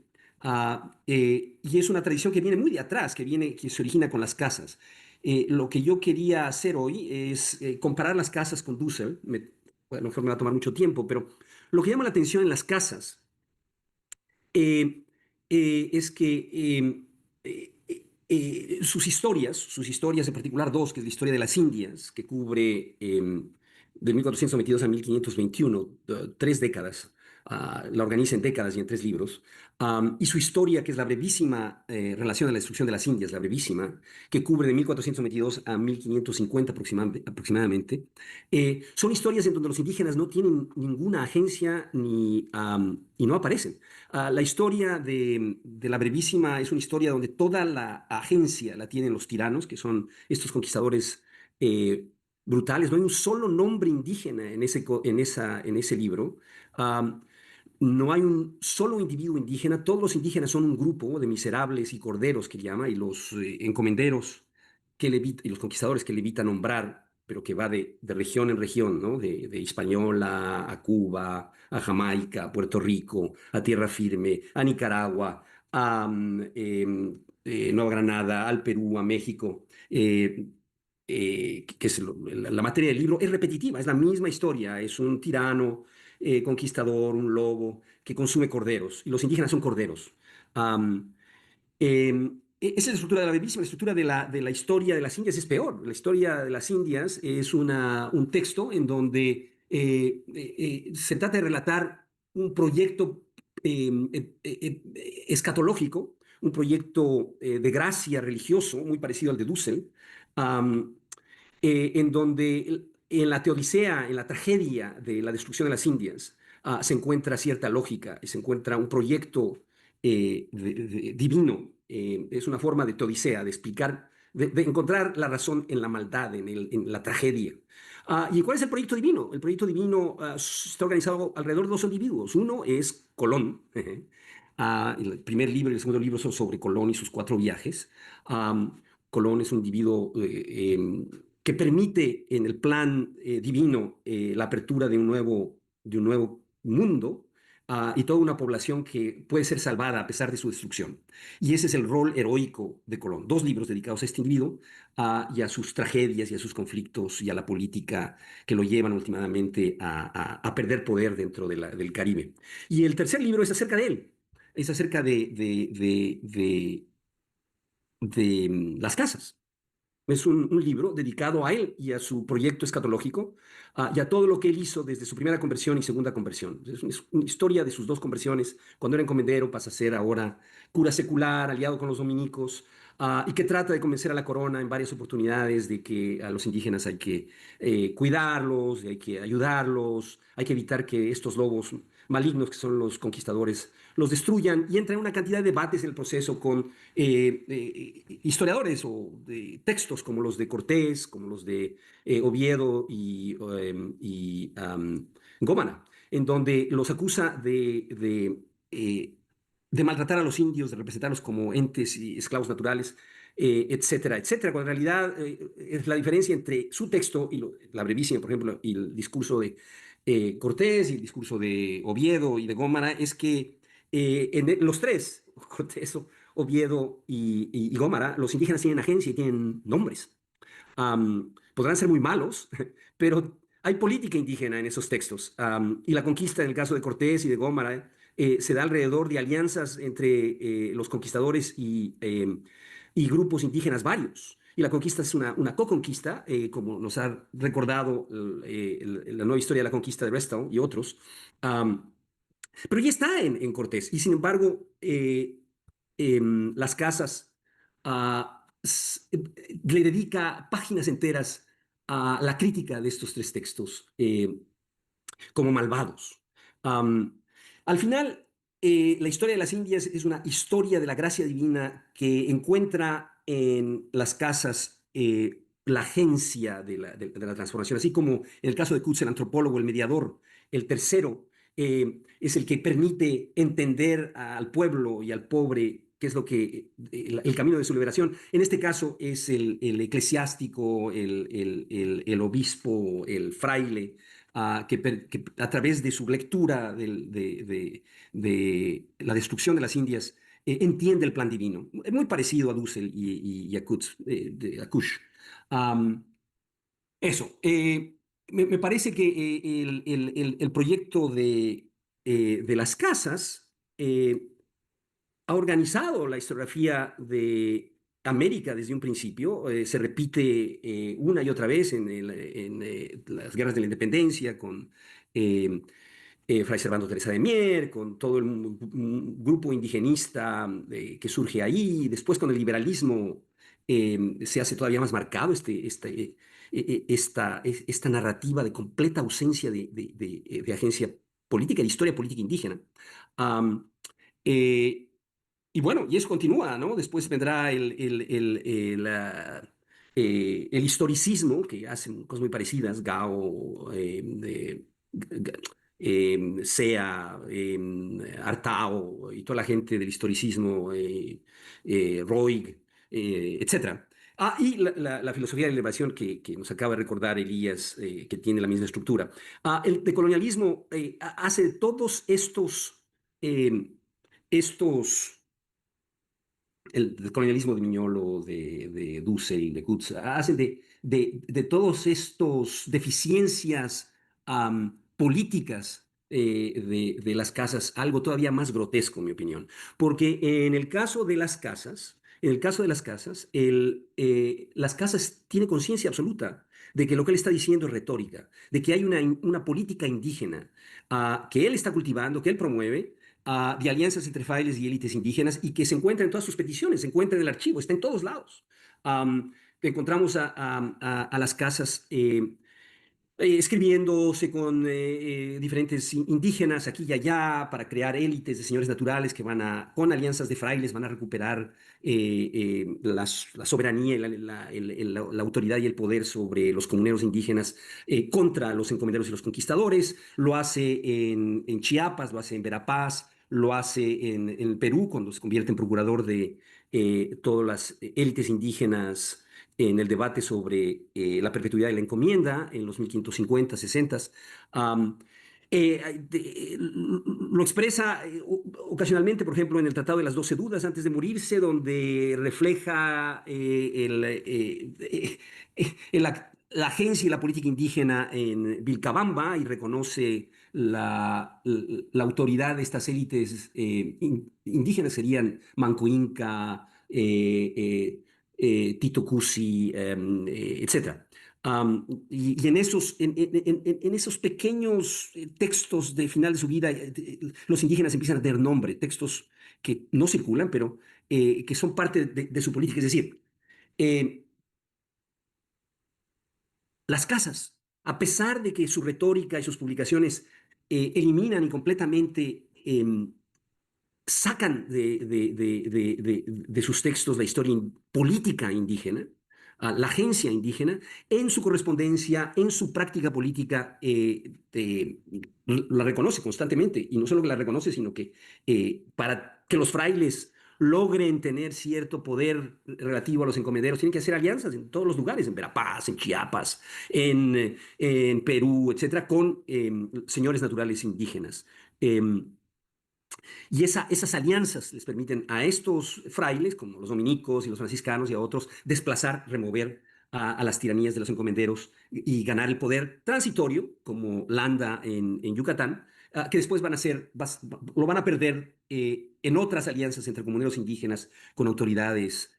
Speaker 5: Y es una tradición que viene muy de atrás, que se origina con las casas. Lo que yo quería hacer hoy es comparar las casas con Dussel. A lo mejor me va a tomar mucho tiempo, pero lo que llama la atención en las casas eh, es que sus historias en particular dos, que es la historia de las Indias, que cubre de 1422 a 1521, 3 décadas, la organiza en décadas y en 3 libros, y su historia, que es la brevísima relación de la destrucción de las Indias, la brevísima, que cubre de 1422 a 1550 aproximadamente. Son historias en donde los indígenas no tienen ninguna agencia y no aparecen. La historia de la brevísima es una historia donde toda la agencia la tienen los tiranos, que son estos conquistadores eh, brutales. No hay un solo nombre indígena en ese libro. Um, no hay un solo individuo indígena. Todos los indígenas son un grupo de miserables y corderos que llama, y los encomenderos y los conquistadores que le evita nombrar pero que va de región en región, ¿no? De Hispaniola a Cuba, a Jamaica, a Puerto Rico, a Tierra Firme, a Nicaragua, a Nueva Granada, al Perú, a México. Que es la materia del libro, es repetitiva, es la misma historia, es un tirano conquistador, un lobo que consume corderos, y los indígenas son corderos. Um, Esa es la estructura de la bellísima. La estructura de la historia de las Indias es peor. La historia de las Indias es un texto en donde se trata de relatar un proyecto escatológico, un proyecto de gracia religioso, muy parecido al de Dussel, um, en donde en la teodicea, en la tragedia de la destrucción de las Indias, se encuentra cierta lógica, se encuentra un proyecto divino. Es una forma de teodicea, de explicar, de encontrar la razón en la maldad, en la tragedia. ¿Y cuál es el proyecto divino? El proyecto divino está organizado alrededor de dos individuos. Uno es Colón. El primer libro y el segundo libro son sobre Colón y sus 4 viajes. Colón es un individuo que permite en el plan divino la apertura de un nuevo mundo y toda una población que puede ser salvada a pesar de su destrucción. Y ese es el rol heroico de Colón. 2 libros dedicados a este individuo y a sus tragedias y a sus conflictos y a la política que lo llevan últimamente a perder poder dentro del Caribe. Y el tercer libro es acerca de él. Es acerca de las casas. Es un libro dedicado a él y a su proyecto escatológico y a todo lo que él hizo desde su primera conversión y segunda conversión. Es una historia de sus 2 conversiones. Cuando era encomendero pasa a ser ahora cura secular, aliado con los dominicos, y que trata de convencer a la corona en varias oportunidades de que a los indígenas hay que cuidarlos, hay que ayudarlos, hay que evitar que estos lobos malignos que son los conquistadores los destruyan, y entra en una cantidad de debates en el proceso con historiadores o textos como los de Cortés, como los de Oviedo y Gómara, en donde los acusa de maltratar a los indios, de representarlos como entes y esclavos naturales, etcétera, etcétera, cuando en realidad es la diferencia entre su texto y la brevísima, por ejemplo, y el discurso de Cortés y el discurso de Oviedo y de Gómara, es que en los 3, Cortés, Oviedo y Gómara, los indígenas tienen agencia y tienen nombres. Podrán ser muy malos, pero hay política indígena en esos textos. Y la conquista, en el caso de Cortés y de Gómara, se da alrededor de alianzas entre los conquistadores y grupos indígenas varios. Y la conquista es una co-conquista, como nos ha recordado la nueva historia de la conquista de Bristow y otros. Pero ya está en Cortés. Y sin embargo, las casas le dedica páginas enteras a la crítica de estos 3 textos como malvados. Al final, la historia de las Indias es una historia de la gracia divina que encuentra en las casas la agencia de la transformación, así como en el caso de Coutts, el antropólogo, el mediador, el tercero, es el que permite entender al pueblo y al pobre qué es lo que el camino de su liberación. En este caso es el eclesiástico, el obispo, el fraile, que a través de su lectura de la destrucción de las Indias entiende el plan divino. Es muy parecido a Dussel y a Kush. Um, Eso. Me parece que el proyecto de las casas ha organizado la historiografía de América desde un principio. Se repite una y otra vez en las guerras de la independencia con Fray Servando Teresa de Mier, con todo el grupo indigenista que surge ahí. Después con el liberalismo se hace todavía más marcado esta narrativa de completa ausencia de agencia política, de historia política indígena. Um, eh, y bueno, y eso continúa, ¿no? Después vendrá el historicismo, que hacen cosas muy parecidas, Gao, Sea, Artao y toda la gente del historicismo, Roig, etcétera. Y la filosofía de la elevación que nos acaba de recordar Elías, que tiene la misma estructura. El decolonialismo hace de todos estos el colonialismo de Mignolo, de Dussel, de Kutz, hacen de todos estos deficiencias políticas de las casas algo todavía más grotesco, en mi opinión. Porque en el caso de las casas, las casas tienen conciencia absoluta de que lo que él está diciendo es retórica, de que hay una política indígena que él está cultivando, que él promueve, de alianzas entre frailes y élites indígenas y que se encuentra en todas sus peticiones, se encuentra en el archivo, está en todos lados. Encontramos a las casas escribiéndose con diferentes indígenas aquí y allá para crear élites de señores naturales que con alianzas de frailes, van a recuperar la soberanía, la autoridad y el poder sobre los comuneros indígenas contra los encomenderos y los conquistadores. Lo hace en Chiapas, lo hace en Verapaz, lo hace en Perú cuando se convierte en procurador de todas las élites indígenas en el debate sobre la perpetuidad de la encomienda en los 1550, 60. Lo expresa ocasionalmente, por ejemplo, en el Tratado de las 12 Dudas antes de morirse, donde refleja la agencia y la política indígena en Vilcabamba y reconoce la autoridad de estas élites indígenas, serían Manco Inca, Tito Cusi, etc. Y en esos pequeños textos de final de su vida, los indígenas empiezan a tener nombre, textos que no circulan, pero que son parte de su política. Es decir, eh, las casas, a pesar de que su retórica y sus publicaciones eliminan y completamente sacan de sus textos la historia política indígena, la agencia indígena, en su correspondencia, en su práctica política, la reconoce constantemente. Y no solo que la reconoce, sino que para que los frailes logren tener cierto poder relativo a los encomenderos, tienen que hacer alianzas en todos los lugares, en Verapaz, en Chiapas, en Perú, etcétera, con señores naturales indígenas. Y esas alianzas les permiten a estos frailes, como los dominicos y los franciscanos y a otros, desplazar, remover a las tiranías de los encomenderos y ganar el poder transitorio, como Landa en Yucatán, que después lo van a perder en otras alianzas entre comuneros indígenas con autoridades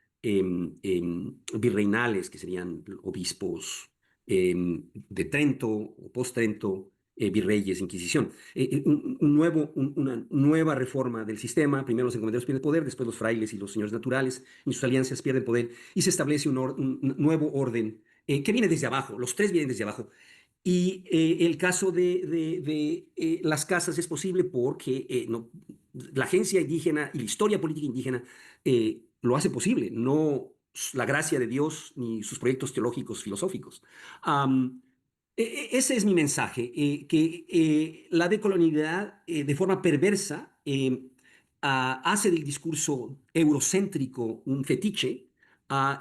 Speaker 5: virreinales, que serían obispos de Trento o post-Trento, virreyes, Inquisición. Una nueva reforma del sistema. Primero los encomenderos pierden poder, después los frailes y los señores naturales y sus alianzas pierden poder y se establece un nuevo orden que viene desde abajo. Los tres vienen desde abajo. Y el caso de las casas es posible porque la agencia indígena y la historia política indígena lo hace posible, no la gracia de Dios ni sus proyectos teológicos filosóficos. Ese es mi mensaje, que la decolonialidad de forma perversa hace del discurso eurocéntrico un fetiche,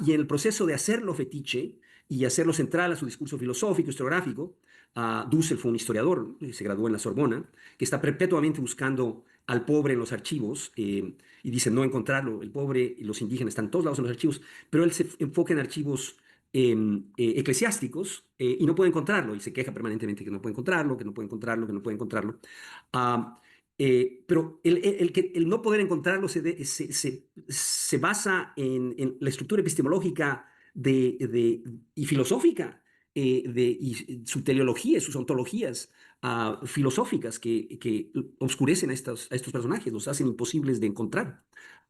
Speaker 5: y en el proceso de hacerlo fetiche y hacerlo central a su discurso filosófico, historiográfico, Dussel fue un historiador, se graduó en la Sorbona, que está perpetuamente buscando al pobre en los archivos y dice no encontrarlo. El pobre y los indígenas están todos lados en los archivos, pero él se enfoca en archivos eclesiásticos y no puede encontrarlo y se queja permanentemente que no puede encontrarlo, que no puede encontrarlo, que no puede encontrarlo. Pero el no poder encontrarlo se basa en la estructura epistemológica y filosófica y su teleología, sus ontologías filosóficas que oscurecen a estos personajes, los hacen imposibles de encontrar.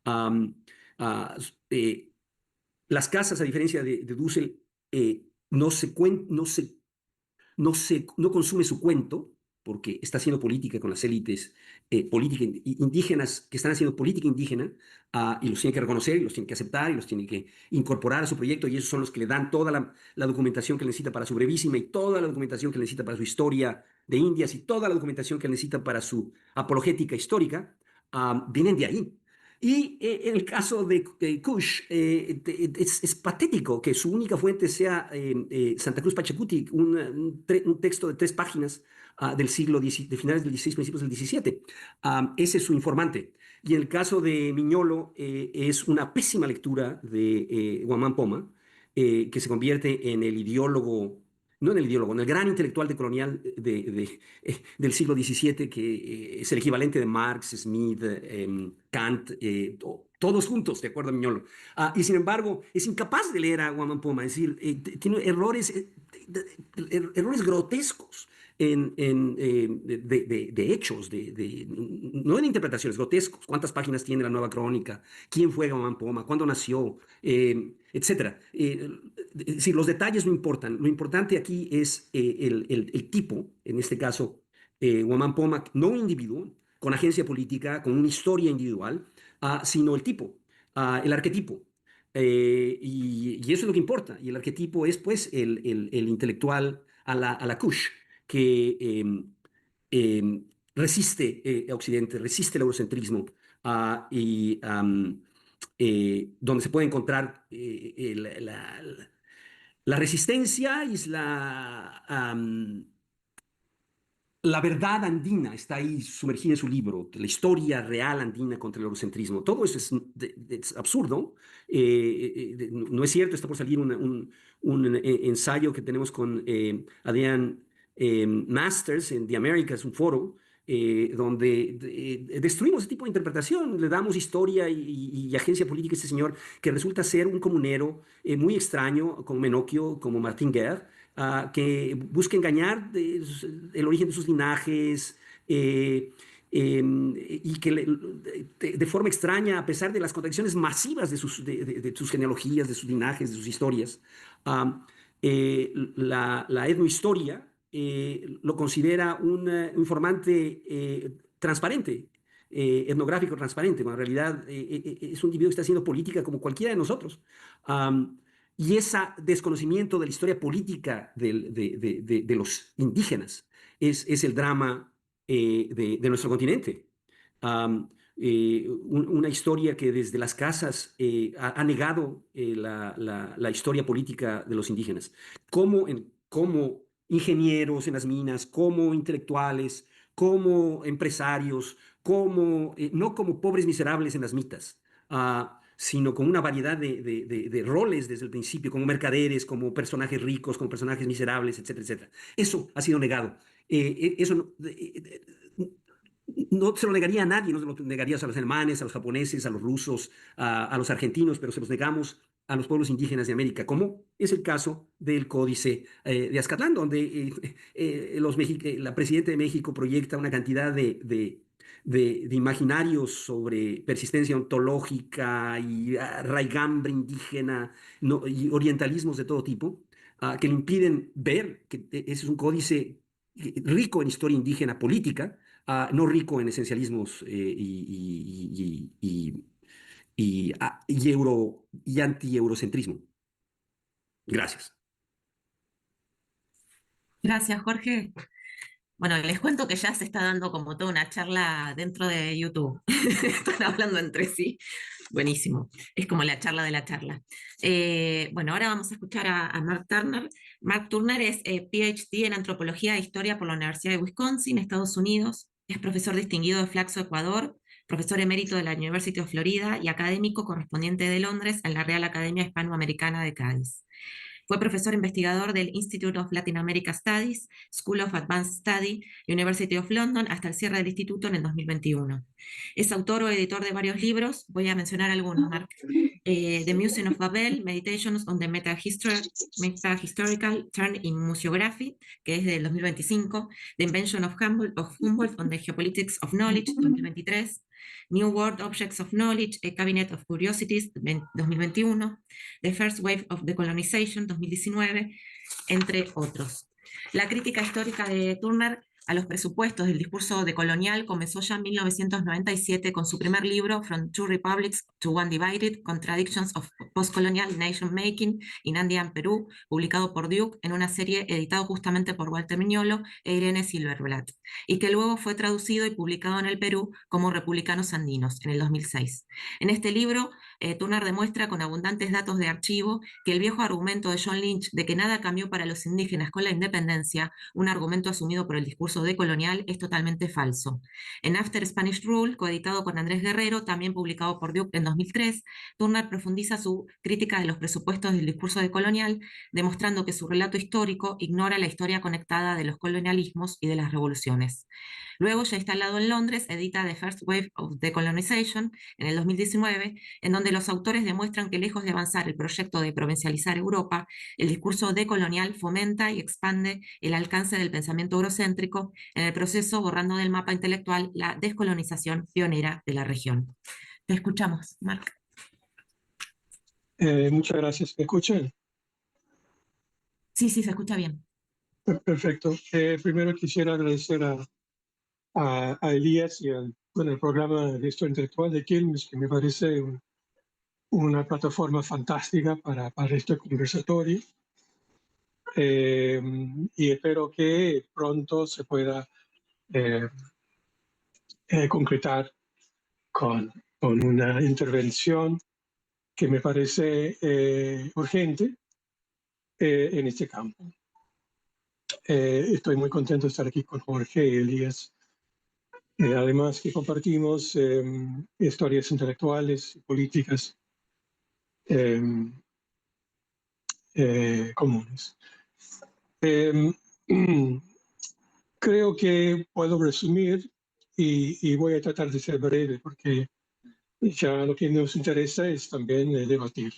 Speaker 5: Um, uh, eh, las casas, a diferencia de Dussel, no consume su cuento porque está haciendo política con las élites indígenas que están haciendo política indígena y los tiene que reconocer y los tiene que aceptar y los tiene que incorporar a su proyecto, y esos son los que le dan toda la documentación que necesita para su brevísima y toda la documentación que necesita para su historia de Indias y toda la documentación que necesita para su apologética histórica, vienen de ahí. Y en el caso de Kush, es patético que su única fuente sea Santa Cruz Pachacuti, un texto de 3 páginas del siglo XX, de finales del XVI, principios del XVII. Ese es su informante. Y en el caso de Miñolo, es una pésima lectura de Guamán Poma, que se convierte en el ideólogo, no en el ideólogo, en el gran intelectual decolonial del siglo XVII, que es el equivalente de Marx, Smith, Kant, todos juntos, de acuerdo a Miñolo. Y sin embargo, es incapaz de leer a Guamán Poma, es decir, tiene errores grotescos de hechos, no en interpretaciones, grotescos. ¿Cuántas páginas tiene la Nueva Crónica? ¿Quién fue Guamán Poma? ¿Cuándo nació? Etcétera. Es decir, los detalles no importan. Lo importante aquí es el tipo, en este caso, Guamán Poma, no un individuo con agencia política, con una historia individual, sino el tipo, el arquetipo. Y eso es lo que importa. Y el arquetipo es, pues, el intelectual a la Kush, que resiste a Occidente, resiste el eurocentrismo, y donde se puede encontrar la resistencia y la verdad andina está ahí sumergida en su libro, la historia real andina contra el eurocentrismo. Todo eso es absurdo. No es cierto, está por salir un ensayo que tenemos con Adrian Masters en The Americas, un foro, donde destruimos ese tipo de interpretación, le damos historia y agencia política a este señor que resulta ser un comunero muy extraño, como Menocchio, como Martin Guerre, que busca engañar el origen de sus linajes, y que de forma extraña, a pesar de las contradicciones masivas de sus genealogías, de sus linajes, de sus historias, la etnohistoria lo considera un informante transparente, etnográfico transparente, cuando en realidad es un individuo que está haciendo política como cualquiera de nosotros. Y ese desconocimiento de la historia política de los indígenas es el drama de nuestro continente. Una historia que desde las casas ha negado la historia política de los indígenas. Como ingenieros en las minas, como intelectuales, como empresarios, no como pobres miserables en las mitas, sino con una variedad de roles desde el principio, como mercaderes, como personajes ricos, como personajes miserables, etcétera, etcétera. Eso ha sido negado. Eso no se lo negaría a nadie, no se lo negarías a los alemanes, a los japoneses, a los rusos, a los argentinos, pero se los negamos a los pueblos indígenas de América, como es el caso del Códice de Azcatlán, donde la Presidenta de México proyecta una cantidad de imaginarios sobre persistencia ontológica y raigambre indígena, y orientalismos de todo tipo, que le impiden ver que ese es un códice rico en historia indígena política, no rico en esencialismos y anti-eurocentrismo. Gracias.
Speaker 2: Gracias, Jorge. Bueno, les cuento que ya se está dando como toda una charla dentro de YouTube. Están hablando entre sí. Buenísimo. Es como la charla de la charla. Bueno, ahora vamos a escuchar a Mark Turner. Mark Turner es PhD en Antropología e Historia por la Universidad de Wisconsin, Estados Unidos. Es profesor distinguido de Flaxo, Ecuador, profesor emérito de la University of Florida y académico correspondiente de Londres en la Real Academia Hispanoamericana de Cádiz. Fue profesor investigador del Institute of Latin America Studies, School of Advanced Study, University of London, hasta el cierre del instituto en el 2021. Es autor o editor de varios libros, voy a mencionar algunos, Mark. The Museum of Babel, Meditations on the Meta-Historical Turn in Museography, que es del 2025, The Invention of Humboldt on the Geopolitics of Knowledge, 2023, New World Objects of Knowledge, A Cabinet of Curiosities, 2021, The First Wave of Decolonization, 2019, entre otros. La crítica histórica de Turner a los presupuestos del discurso decolonial comenzó ya en 1997 con su primer libro, From Two Republics to One Divided, Contradictions of Postcolonial Nation Making in Andean and Perú, publicado por Duke en una serie editado justamente por Walter Miñolo e Irene Silverblatt, y que luego fue traducido y publicado en el Perú como Republicanos Andinos en el 2006. En este libro, Turner demuestra con abundantes datos de archivo que el viejo argumento de John Lynch de que nada cambió para los indígenas con la independencia, un argumento asumido por el discurso decolonial, es totalmente falso. En After Spanish Rule, coeditado con Andrés Guerrero, también publicado por Duke en 2003, Turner profundiza su crítica de los presupuestos del discurso decolonial, demostrando que su relato histórico ignora la historia conectada de los colonialismos y de las revoluciones. Luego, ya instalado en Londres, edita The First Wave of Decolonization en el 2019, en donde los autores demuestran que lejos de avanzar el proyecto de provincializar Europa, el discurso decolonial fomenta y expande el alcance del pensamiento eurocéntrico, en el proceso borrando del mapa intelectual la descolonización pionera de la región. Te escuchamos, Marc.
Speaker 6: Muchas gracias. ¿Me escuchan?
Speaker 2: Sí, se escucha bien.
Speaker 6: Perfecto. Primero quisiera agradecer a Elías y al programa de Historia Intelectual de Quilmes, que me parece una plataforma fantástica para este conversatorio. Y espero que pronto se pueda concretar con una intervención que me parece urgente en este campo. Estoy muy contento de estar aquí con Jorge y Elías. Además que compartimos historias intelectuales y políticas comunes. Creo que puedo resumir y voy a tratar de ser breve porque ya lo que nos interesa es también debatir.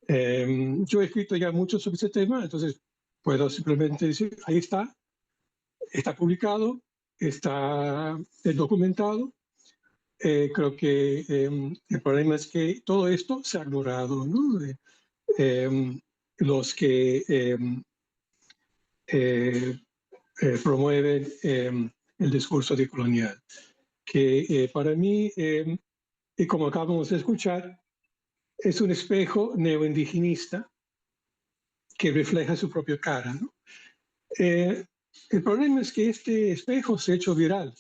Speaker 6: Yo he escrito ya mucho sobre este tema, entonces puedo simplemente decir, ahí está publicado, está documentado. Creo que el problema es que todo esto se ha ignorado, ¿no? Los que promueven el discurso decolonial, que para mí, y como acabamos de escuchar, es un espejo neoindigenista que refleja su propia cara, ¿no? El problema es que este espejo se ha hecho viral.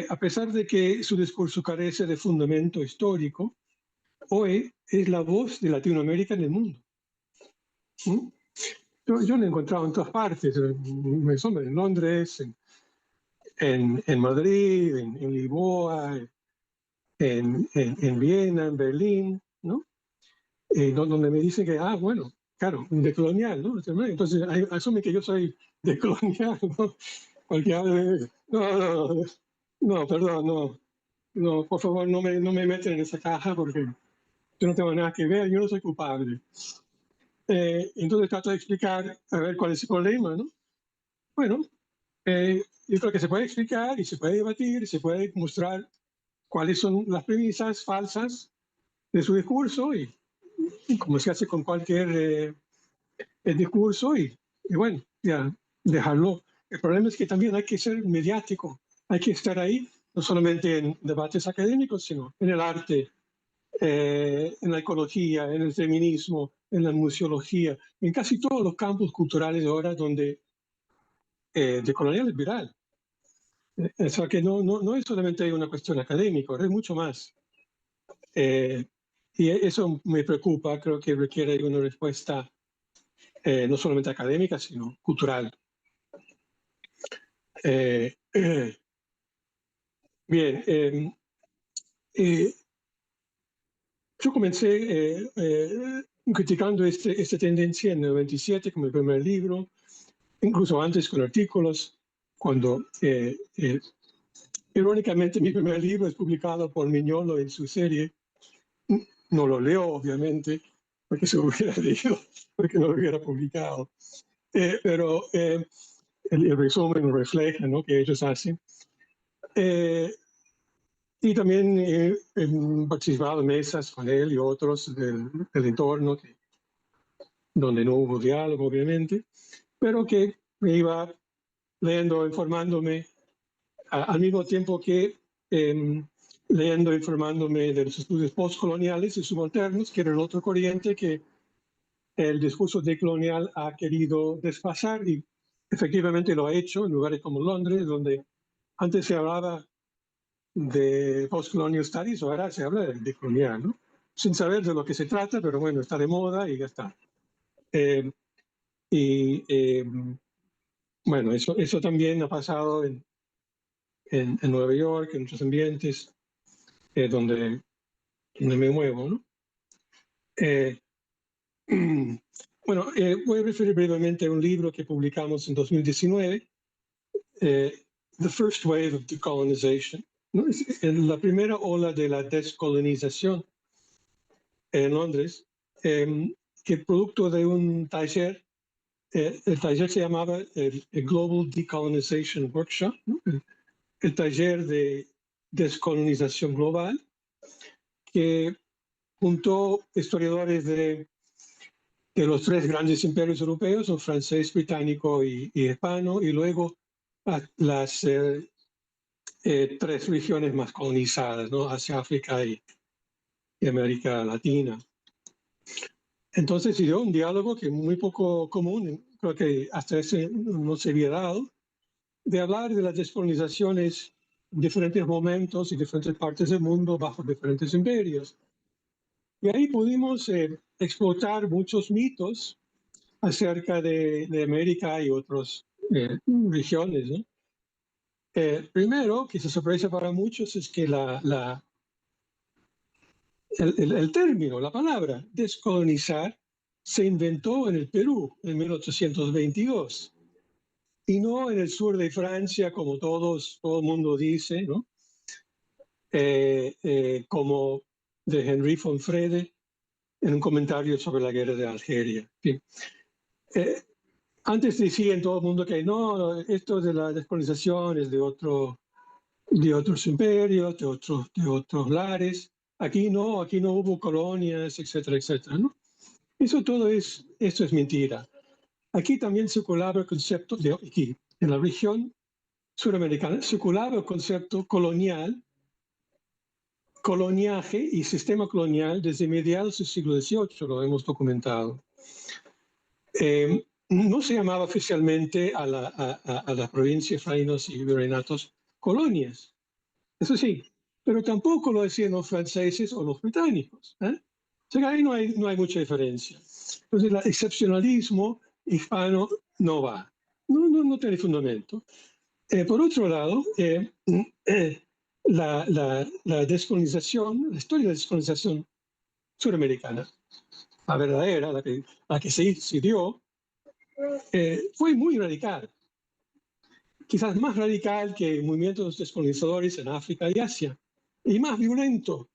Speaker 6: A pesar de que su discurso carece de fundamento histórico, hoy es la voz de Latinoamérica en el mundo. ¿Mm? Yo lo he encontrado en todas partes, en Londres, en Madrid, en Lisboa, en Viena, en Berlín, ¿no? Donde me dicen que, bueno, claro, decolonial, ¿no? Entonces asume que yo soy decolonial, ¿no? Porque no, perdón, no, por favor, no me meten en esa caja porque yo no tengo nada que ver, yo no soy culpable. Entonces trato de explicar, a ver cuál es el problema, ¿no? Bueno, yo creo que se puede explicar y se puede debatir y se puede mostrar cuáles son las premisas falsas de su discurso y como se hace con cualquier el discurso y bueno, ya dejarlo. El problema es que también hay que ser mediático, hay que estar ahí, no solamente en debates académicos, sino en el arte, en la ecología, en el feminismo, en la museología, en casi todos los campos culturales ahora donde decolonial es viral. O sea que no es solamente una cuestión académica, es mucho más. Y eso me preocupa, creo que requiere una respuesta no solamente académica, sino cultural. Bien, yo comencé criticando esta tendencia en el 97 con mi primer libro, incluso antes con artículos, cuando irónicamente mi primer libro es publicado por Miñolo en su serie. No lo leo, obviamente, porque se lo hubiera leído, porque no lo hubiera publicado. Pero el resumen lo refleja, ¿no?, que ellos hacen. Y también he participado en mesas con él y otros del entorno, donde no hubo diálogo, obviamente, pero que me iba leyendo, informándome, al mismo tiempo que leyendo, informándome de los estudios postcoloniales y subalternos, que era el otro corriente que el discurso decolonial ha querido desplazar, y efectivamente lo ha hecho en lugares como Londres, donde antes se hablaba de postcolonial studies, ahora se habla de decolonial, ¿no? Sin saber de lo que se trata, pero bueno, está de moda y ya está. Bueno, eso también ha pasado en Nueva York, en otros ambientes donde me muevo, ¿no? Bueno, voy a referir brevemente a un libro que publicamos en 2019, The First Wave of Decolonization, ¿no? La primera ola de la descolonización en Londres, que producto de un taller, el taller se llamaba el Global Decolonization Workshop, ¿no? El taller de descolonización global, que juntó historiadores de los tres grandes imperios europeos, el francés, británico y hispano, y luego las tres regiones más colonizadas, ¿no? Asia, África y América Latina. Entonces se dio un diálogo que es muy poco común, creo que hasta ese no se había dado, de hablar de las descolonizaciones en diferentes momentos y diferentes partes del mundo bajo diferentes imperios. Y ahí pudimos explotar muchos mitos acerca de América y otras regiones, ¿no? Primero, que se sorpresa para muchos, es que el término, la palabra descolonizar, se inventó en el Perú en 1822 y no en el sur de Francia, como todo el mundo dice, ¿no? Como de Henri von Frede en un comentario sobre la guerra de Algeria. Sí. Antes decía en todo el mundo que no, esto de la descolonización es de otros imperios, de otros lares. Aquí no hubo colonias, etcétera, etcétera, ¿no? Esto es mentira. Aquí también circulaba el concepto aquí, en la región suramericana, circulaba el concepto colonial, coloniaje y sistema colonial desde mediados del siglo XVIII, lo hemos documentado. No se llamaba oficialmente a las provincias, reinos y virreinatos colonias, eso sí, pero tampoco lo decían los franceses o los británicos. O sea que ahí no hay mucha diferencia. Entonces, el excepcionalismo hispano no va, no tiene fundamento. Por otro lado, la descolonización, la historia de la descolonización suramericana, la verdadera, la que se dio, fue muy radical, quizás más radical que movimientos descolonizadores en África y Asia, y más violento,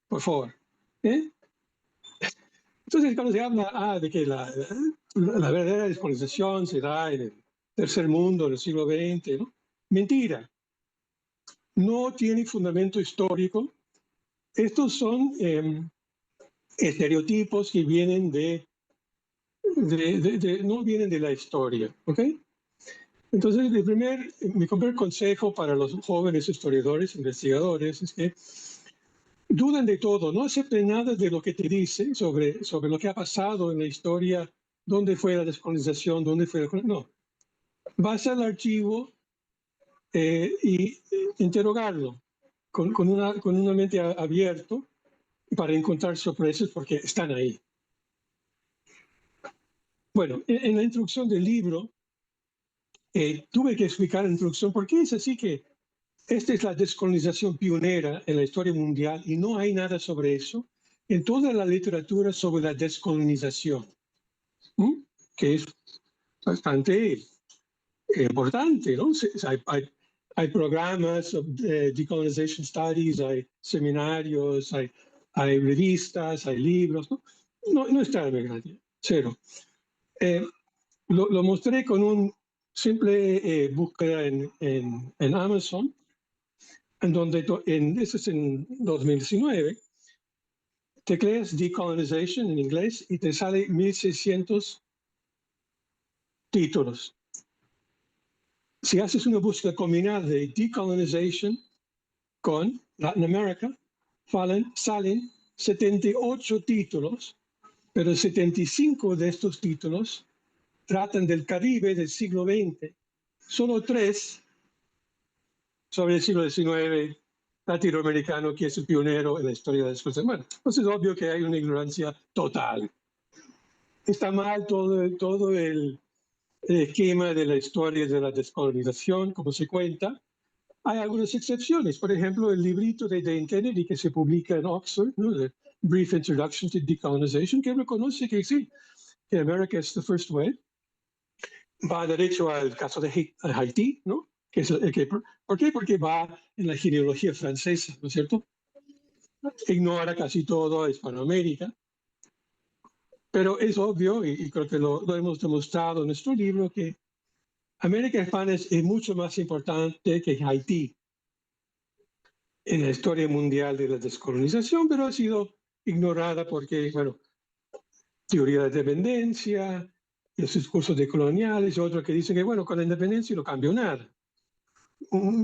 Speaker 6: por favor. Entonces, cuando se habla de que la verdadera descolonización se da en el tercer mundo, en el siglo XX, ¿no? Mentira. No tiene fundamento histórico. Estos son estereotipos que vienen no vienen de la historia, ¿ok? Entonces, mi primer consejo para los jóvenes historiadores, investigadores, es que duden de todo, no acepten nada de lo que te dicen sobre lo que ha pasado en la historia, dónde fue la descolonización, dónde fue la... No, vas al archivo y interrogarlo con una mente abierta para encontrar sorpresas porque están ahí. Bueno, en la introducción del libro, tuve que explicar en la introducción por qué es así que esta es la descolonización pionera en la historia mundial y no hay nada sobre eso en toda la literatura sobre la descolonización, que es bastante importante, ¿no? Hay programas de decolonization studies, hay seminarios, hay revistas, hay libros, ¿no? No está en Belgrado, cero. Lo mostré con un simple búsqueda en Amazon, en donde, eso es en 2019, tecleas decolonization en inglés y te sale 1600 títulos. Si haces una búsqueda combinada de decolonization con Latin America, salen 78 títulos, pero 75 de estos títulos tratan del Caribe del siglo XX, solo 3 sobre el siglo XIX latinoamericano, que es el pionero en la historia de la explotación. Bueno, entonces es obvio que hay una ignorancia total. Está mal todo el esquema de la historia de la descolonización, como se cuenta. Hay algunas excepciones, por ejemplo, el librito de Dane Kennedy que se publica en Oxford, ¿no? The Brief Introduction to Decolonization, que reconoce que sí, que America is the first way. Va derecho al caso de Haití, ¿no? Que es ¿por qué? Porque va en la genealogía francesa, ¿no es cierto? Ignora casi todo Hispanoamérica. Pero es obvio, y creo que lo hemos demostrado en nuestro libro, que América Hispana es mucho más importante que Haití en la historia mundial de la descolonización, pero ha sido ignorada porque, bueno, teoría de dependencia, los discursos decoloniales, y otros que dicen que, bueno, con la independencia no cambió nada.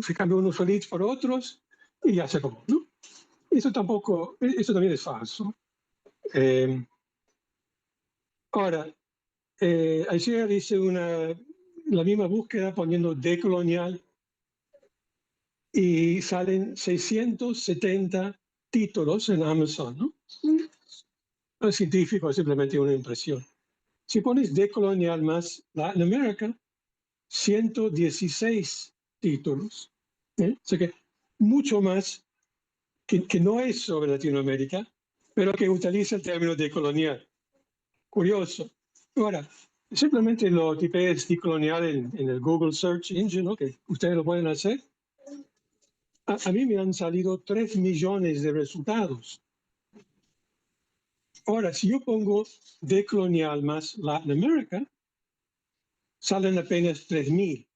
Speaker 6: Se cambió unos elites por otros y ya se acabó, ¿no? Eso también es falso. Ahora, ayer hice la misma búsqueda poniendo decolonial y salen 670 títulos en Amazon, ¿no? No es científico, es simplemente una impresión. Si pones decolonial más Latin America, 116 títulos. O sea que mucho más que no es sobre Latinoamérica, pero que utiliza el término decolonial. Curioso. Ahora, simplemente lo tipees decolonial en el Google Search Engine, ¿no? Que ustedes lo pueden hacer. A mí me han salido 3 millones de resultados. Ahora, si yo pongo decolonial más Latin America, salen apenas 3,000.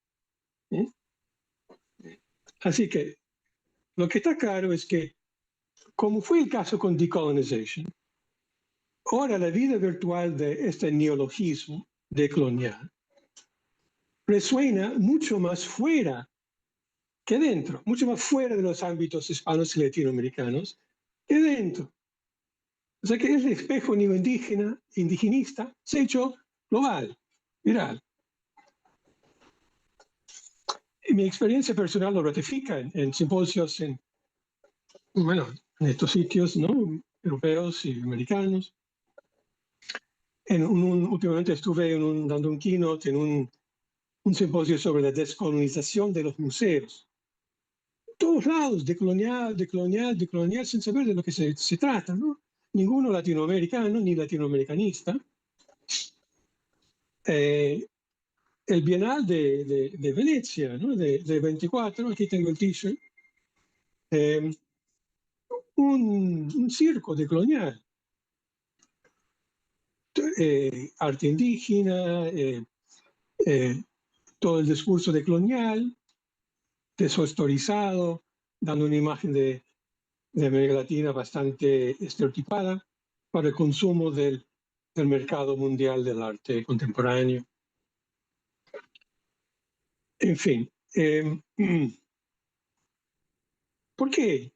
Speaker 6: Así que lo que está claro es que, como fue el caso con decolonization, ahora la vida virtual de este neologismo decolonial resuena mucho más fuera que dentro, mucho más fuera de los ámbitos hispanos y latinoamericanos que dentro. O sea que ese espejo indigenista se ha hecho global, viral. Y mi experiencia personal lo ratifica en simposios en estos sitios, ¿no? Europeos y americanos. Últimamente estuve dando un keynote en un simposio sobre la descolonización de los museos. Todos lados, decolonial, sin saber de lo que se trata, ¿no? Ninguno latinoamericano ni latinoamericanista. El Bienal de Venecia, ¿no? De 24, aquí tengo el t-shirt, un circo decolonial. Arte indígena, todo el discurso decolonial, deshistorizado, dando una imagen de América Latina bastante estereotipada para el consumo del mercado mundial del arte contemporáneo. En fin, ¿por qué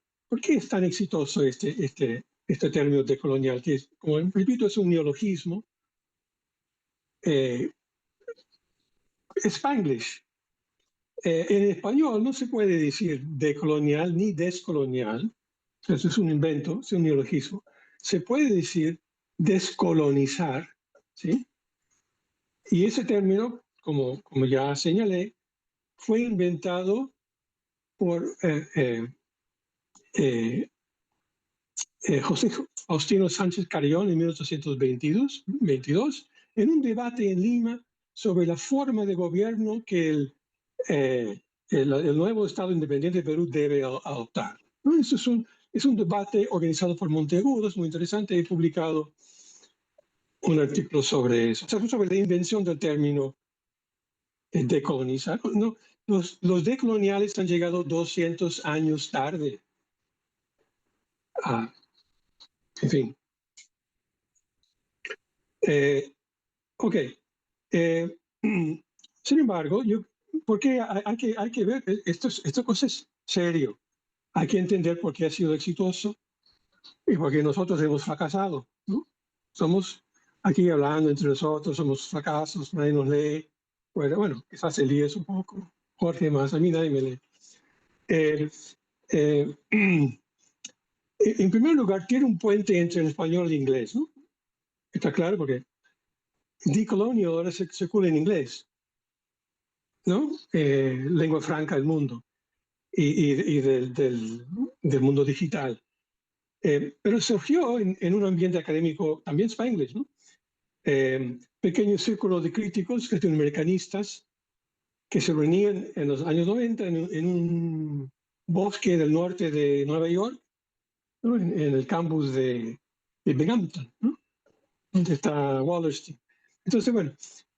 Speaker 6: es tan exitoso este término decolonial? Que, como repito, es un neologismo. Spanglish. En español no se puede decir decolonial ni descolonial. Eso es un invento, es un neologismo. Se puede decir descolonizar, ¿sí? Y ese término, como ya señalé, fue inventado por José Faustino Sánchez Carrión en 1822 en un debate en Lima sobre la forma de gobierno que el nuevo Estado independiente de Perú debe adoptar. ¿No? Eso es un debate organizado por Monteagudo, muy interesante. He publicado un artículo sobre eso, sobre la invención del término decolonizar. No, los decoloniales han llegado 200 años tarde. En fin. Ok. Sin embargo, ¿por qué hay que ver? Esta cosa es serio. hay que entender por qué ha sido exitoso y por qué nosotros hemos fracasado, ¿no? Somos aquí hablando entre nosotros, somos fracasos, nadie nos lee. Bueno, quizás se líe un poco, Jorge más, a mí nadie me lee. Eh, en primer lugar, tiene un puente entre el español y el inglés, ¿no? Está claro porque decolonial ahora se circula en inglés, ¿no? Lengua franca del mundo y del mundo digital. Pero surgió en un ambiente académico también spanglish, ¿no? Pequeño círculo de críticos latinoamericanistas que se reunían en los años 90 en un bosque del norte de Nueva York, ¿no? En el campus de Binghamton, ¿no? Donde está Wallerstein. Entonces, bueno,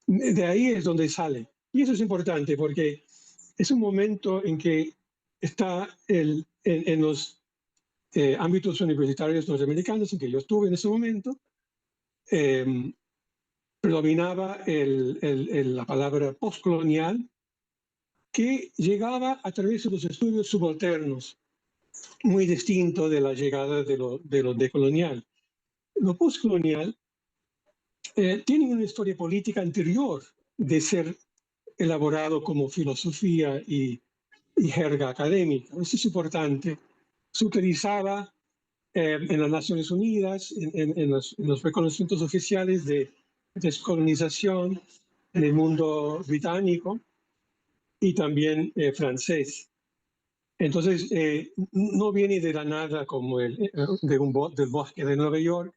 Speaker 6: de ahí es donde sale. Y eso es importante porque es un momento en que está en los ámbitos universitarios norteamericanos en que yo estuve en ese momento, predominaba la palabra postcolonial, que llegaba a través de los estudios subalternos, muy distinto de la llegada de lo decolonial. Lo postcolonial tiene una historia política anterior de ser elaborado como filosofía y jerga académica. Eso es importante. Se utilizaba en las Naciones Unidas, en los reconocimientos oficiales de descolonización en el mundo británico y también francés. Entonces, no viene de la nada como del bosque de Nueva York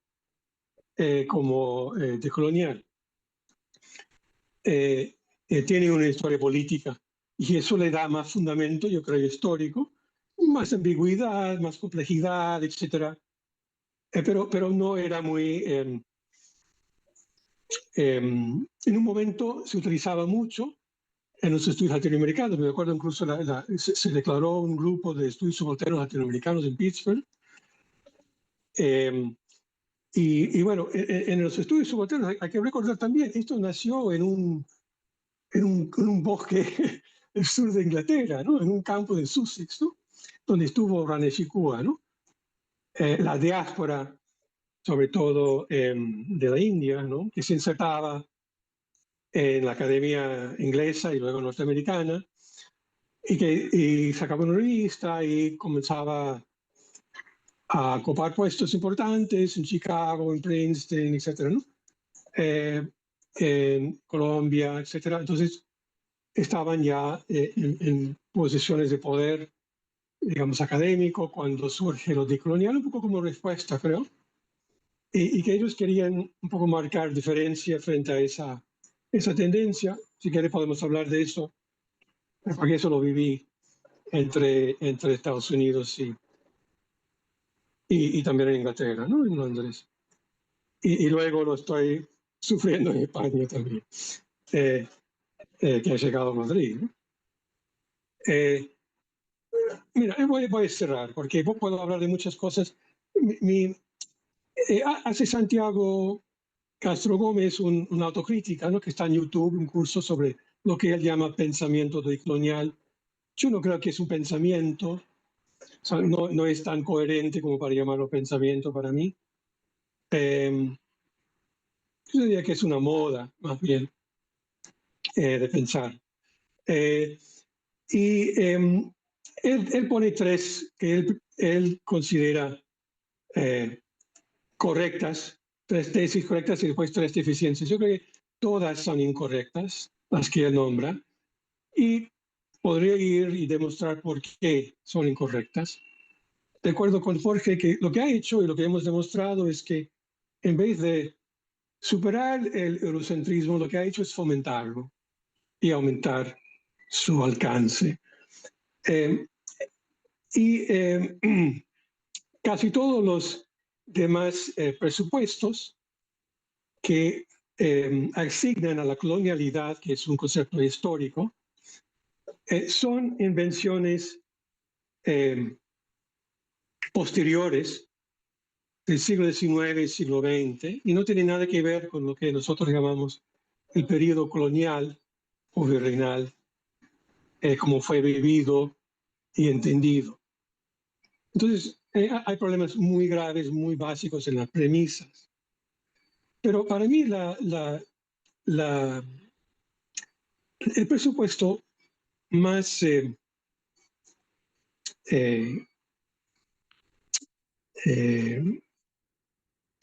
Speaker 6: como decolonial. Tiene una historia política y eso le da más fundamento, yo creo, histórico, más ambigüedad, más complejidad, etc. Pero no era muy... en un momento se utilizaba mucho en los estudios latinoamericanos. Me acuerdo incluso se declaró un grupo de estudios subalternos latinoamericanos en Pittsburgh. Y bueno, en los estudios subalternos hay que recordar también, esto nació en un bosque del sur de Inglaterra, ¿no? En un campo de Sussex, ¿no? Donde estuvo Raneshikua, ¿no? La diáspora, sobre todo de la India, ¿no? Que se insertaba en la academia inglesa y luego norteamericana, y sacaba una revista y comenzaba a ocupar puestos importantes en Chicago, en Princeton, etcétera, ¿no? En Colombia, etcétera. Entonces, estaban ya en posiciones de poder, digamos, académico, cuando surge lo decolonial, un poco como respuesta, creo, y que ellos querían un poco marcar diferencia frente a esa tendencia. Si quiere podemos hablar de eso, porque eso lo viví entre Estados Unidos y también en Inglaterra, ¿no? En Londres. Y luego lo estoy sufriendo en España también, que ha llegado a Madrid, ¿no? Mira, voy a cerrar, porque puedo hablar de muchas cosas. Hace Santiago Castro Gómez una autocrítica, ¿no? Que está en YouTube, un curso sobre lo que él llama pensamiento decolonial. Yo no creo que es un pensamiento, o sea, no es tan coherente como para llamarlo pensamiento para mí. Yo diría que es una moda, más bien, de pensar. Él pone tres que él considera correctas, tres tesis correctas y después tres deficiencias. Yo creo que todas son incorrectas, las que él nombra, y podría ir y demostrar por qué son incorrectas. De acuerdo con Jorge, que lo que ha hecho y lo que hemos demostrado es que en vez de superar el eurocentrismo, lo que ha hecho es fomentarlo y aumentar su alcance. Casi todos los demás presupuestos que asignan a la colonialidad, que es un concepto histórico, son invenciones posteriores del siglo XIX y siglo XX y no tienen nada que ver con lo que nosotros llamamos el periodo colonial o virreinal, como fue vivido y entendido. Entonces, hay problemas muy graves, muy básicos en las premisas. Pero para mí el presupuesto más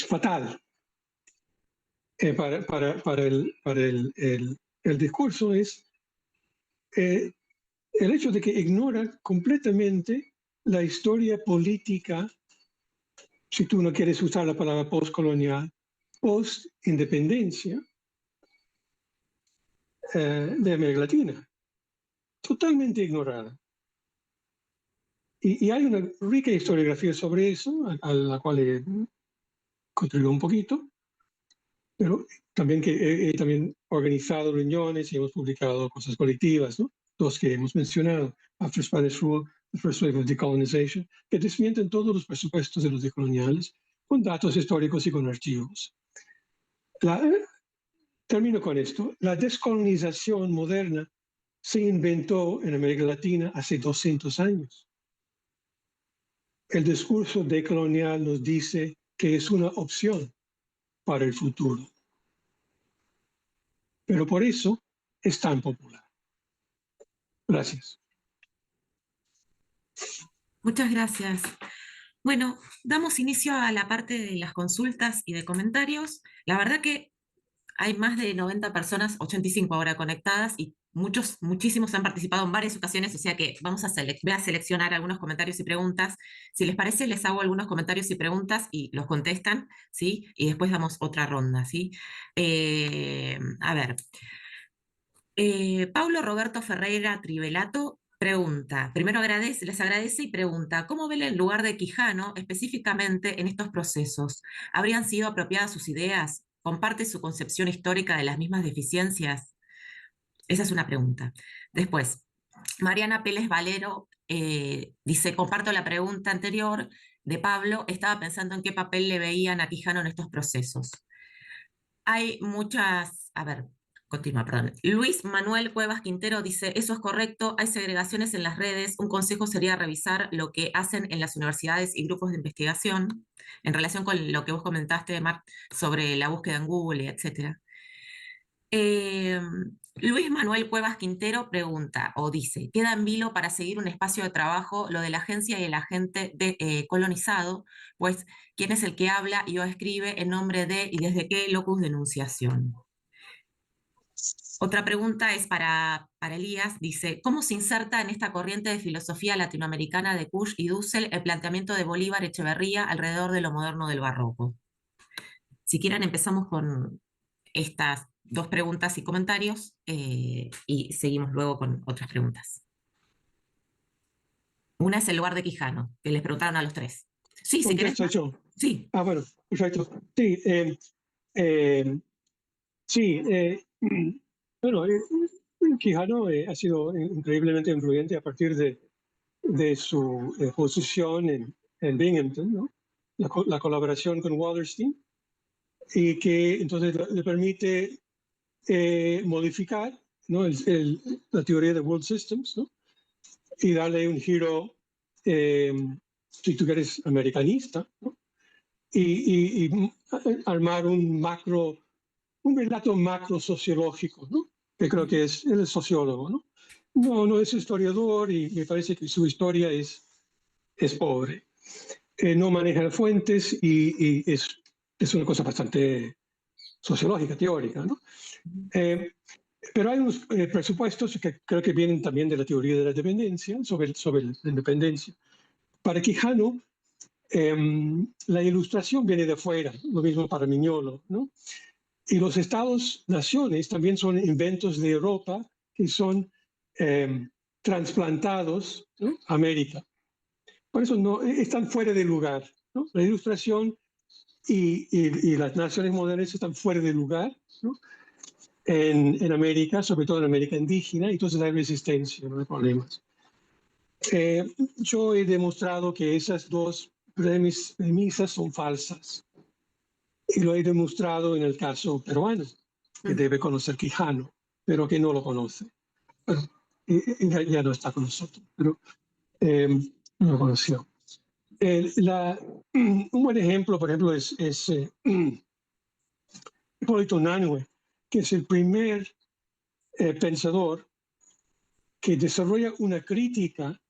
Speaker 6: fatal para el discurso es el hecho de que ignora completamente la historia política, si tú no quieres usar la palabra postcolonial, post-independencia de América Latina. Totalmente ignorada. Y hay una rica historiografía sobre eso, a la cual he contribuido un poquito, pero también que he también organizado reuniones y hemos publicado cosas colectivas, ¿no? Dos que hemos mencionado, After Spanish Rule, The First Wave of Decolonization, que desmienten todos los presupuestos de los decoloniales con datos históricos y con archivos. Termino con esto. La descolonización moderna se inventó en América Latina hace 200 años. El discurso decolonial nos dice que es una opción para el futuro. Pero por eso es tan popular. Gracias.
Speaker 2: Muchas gracias. Bueno, damos inicio a la parte de las consultas y de comentarios. La verdad que hay más de 90 personas, 85 ahora conectadas, y muchísimos han participado en varias ocasiones, o sea que voy a seleccionar algunos comentarios y preguntas. Si les parece, les hago algunos comentarios y preguntas y los contestan, ¿sí? Y después damos otra ronda, ¿sí? A ver. Paulo Roberto Ferreira Trivelato pregunta, primero les agradece y pregunta, ¿cómo ven el lugar de Quijano específicamente en estos procesos? ¿Habrían sido apropiadas sus ideas? ¿Comparte su concepción histórica de las mismas deficiencias? Esa es una pregunta. Después, Mariana Pérez Valero dice, comparto la pregunta anterior de Pablo, estaba pensando en qué papel le veían a Quijano en estos procesos. Hay muchas, a ver, continúa, perdón. Luis Manuel Cuevas Quintero dice, eso es correcto, hay segregaciones en las redes, un consejo sería revisar lo que hacen en las universidades y grupos de investigación, en relación con lo que vos comentaste, Marc, sobre la búsqueda en Google, etc. Luis Manuel Cuevas Quintero pregunta, o dice, queda en vilo para seguir un espacio de trabajo lo de la agencia y el agente colonizado, pues quién es el que habla y o escribe en nombre de y desde qué locus de enunciación. Otra pregunta es para Elías, dice, ¿cómo se inserta en esta corriente de filosofía latinoamericana de Kusch y Dussel el planteamiento de Bolívar Echeverría alrededor de lo moderno del barroco? Si quieren empezamos con estas dos preguntas y comentarios y seguimos luego con otras preguntas. Una es el lugar de Quijano, que les preguntaron a los tres. Sí, si querés.
Speaker 6: Yo.
Speaker 2: Sí.
Speaker 6: Bueno, perfecto. Sí, bueno, Quijano ha sido increíblemente influyente a partir de su posición en Binghamton, ¿no? La colaboración con Wallerstein, y que entonces le permite modificar, ¿no? La teoría de World Systems, ¿no? Y darle un giro, si tú quieres, americanista, ¿no? Y armar un relato macro sociológico, ¿no? Que creo que él es sociólogo, ¿no? No es historiador y me parece que su historia es pobre. No maneja fuentes y es una cosa bastante sociológica, teórica, ¿no? Pero hay unos presupuestos que creo que vienen también de la teoría de la dependencia, sobre la independencia. Para Quijano, la ilustración viene de afuera, lo mismo para Mignolo, ¿no? Y los estados-naciones también son inventos de Europa que son trasplantados, ¿no? a América. Por eso no, están fuera de lugar, ¿no? La ilustración y las naciones modernas están fuera de lugar, ¿no? en América, sobre todo en América indígena, y entonces hay resistencia, no hay problemas. Yo he demostrado que esas dos premisas son falsas. Y lo he demostrado en el caso peruano, que debe conocer Quijano, pero que no lo conoce. Bueno, ya no está con nosotros, pero no lo conoció. Un buen ejemplo, por ejemplo, es Hipólito Unanue, que es el primer pensador que desarrolla una crítica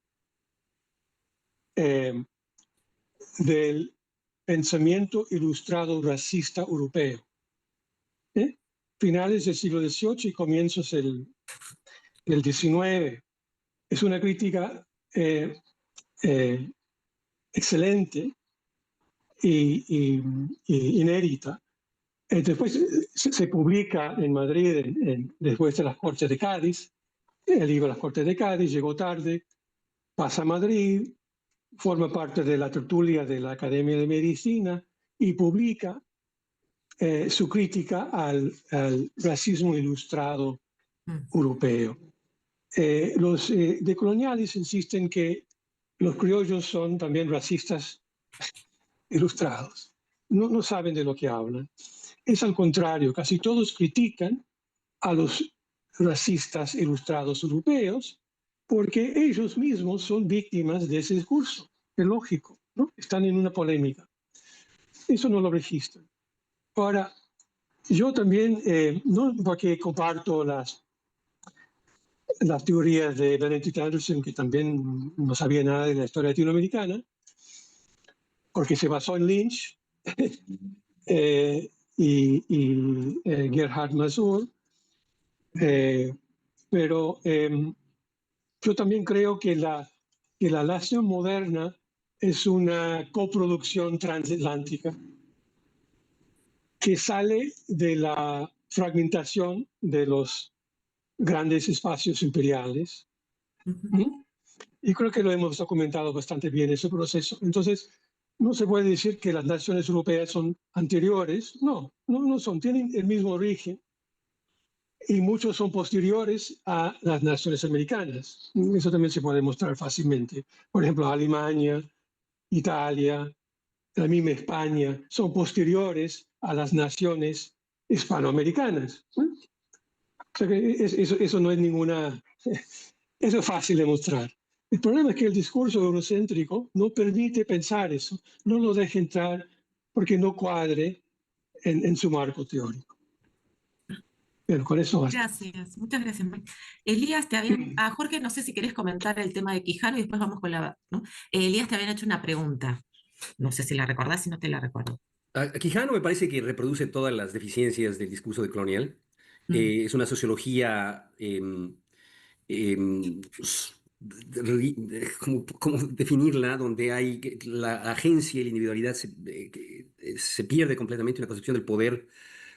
Speaker 6: del pensamiento ilustrado racista europeo. Finales del siglo XVIII y comienzos del XIX. Es una crítica excelente y inédita. Después se publica en Madrid, después de las Cortes de Cádiz. El libro Las Cortes de Cádiz llegó tarde, pasa a Madrid, forma parte de la tertulia de la Academia de Medicina y publica su crítica al racismo ilustrado europeo. Los decoloniales insisten que los criollos son también racistas ilustrados. No saben de lo que hablan. Es al contrario, casi todos critican a los racistas ilustrados europeos porque ellos mismos son víctimas de ese discurso. Es lógico, ¿no? Están en una polémica. Eso no lo registran. Ahora, yo también, no porque comparto las teorías de Benedict Anderson, que también no sabía nada de la historia latinoamericana, porque se basó en Lynch y Gerhard Masur, pero yo también creo que la nación moderna es una coproducción transatlántica que sale de la fragmentación de los grandes espacios imperiales. Y creo que lo hemos documentado bastante bien ese proceso. Entonces, no se puede decir que las naciones europeas son anteriores. No son. Tienen el mismo origen y muchos son posteriores a las naciones americanas. Eso también se puede demostrar fácilmente. Por ejemplo, Alemania, Italia, la misma España, son posteriores a las naciones hispanoamericanas. O sea que eso no es ninguna... Eso es fácil de mostrar. El problema es que el discurso eurocéntrico no permite pensar eso, no lo deja entrar porque no cuadre en su marco teórico. Pero con eso basta.
Speaker 2: Gracias, muchas gracias. Elías, Jorge, no sé si querés comentar el tema de Quijano y después vamos con la... ¿no? Elías, te habían hecho una pregunta. No sé si la recordás, si no te la recuerdo.
Speaker 5: Quijano me parece que reproduce todas las deficiencias del discurso decolonial. Es una sociología, ¿cómo definirla? Donde hay la agencia y la individualidad se pierde completamente, una concepción del poder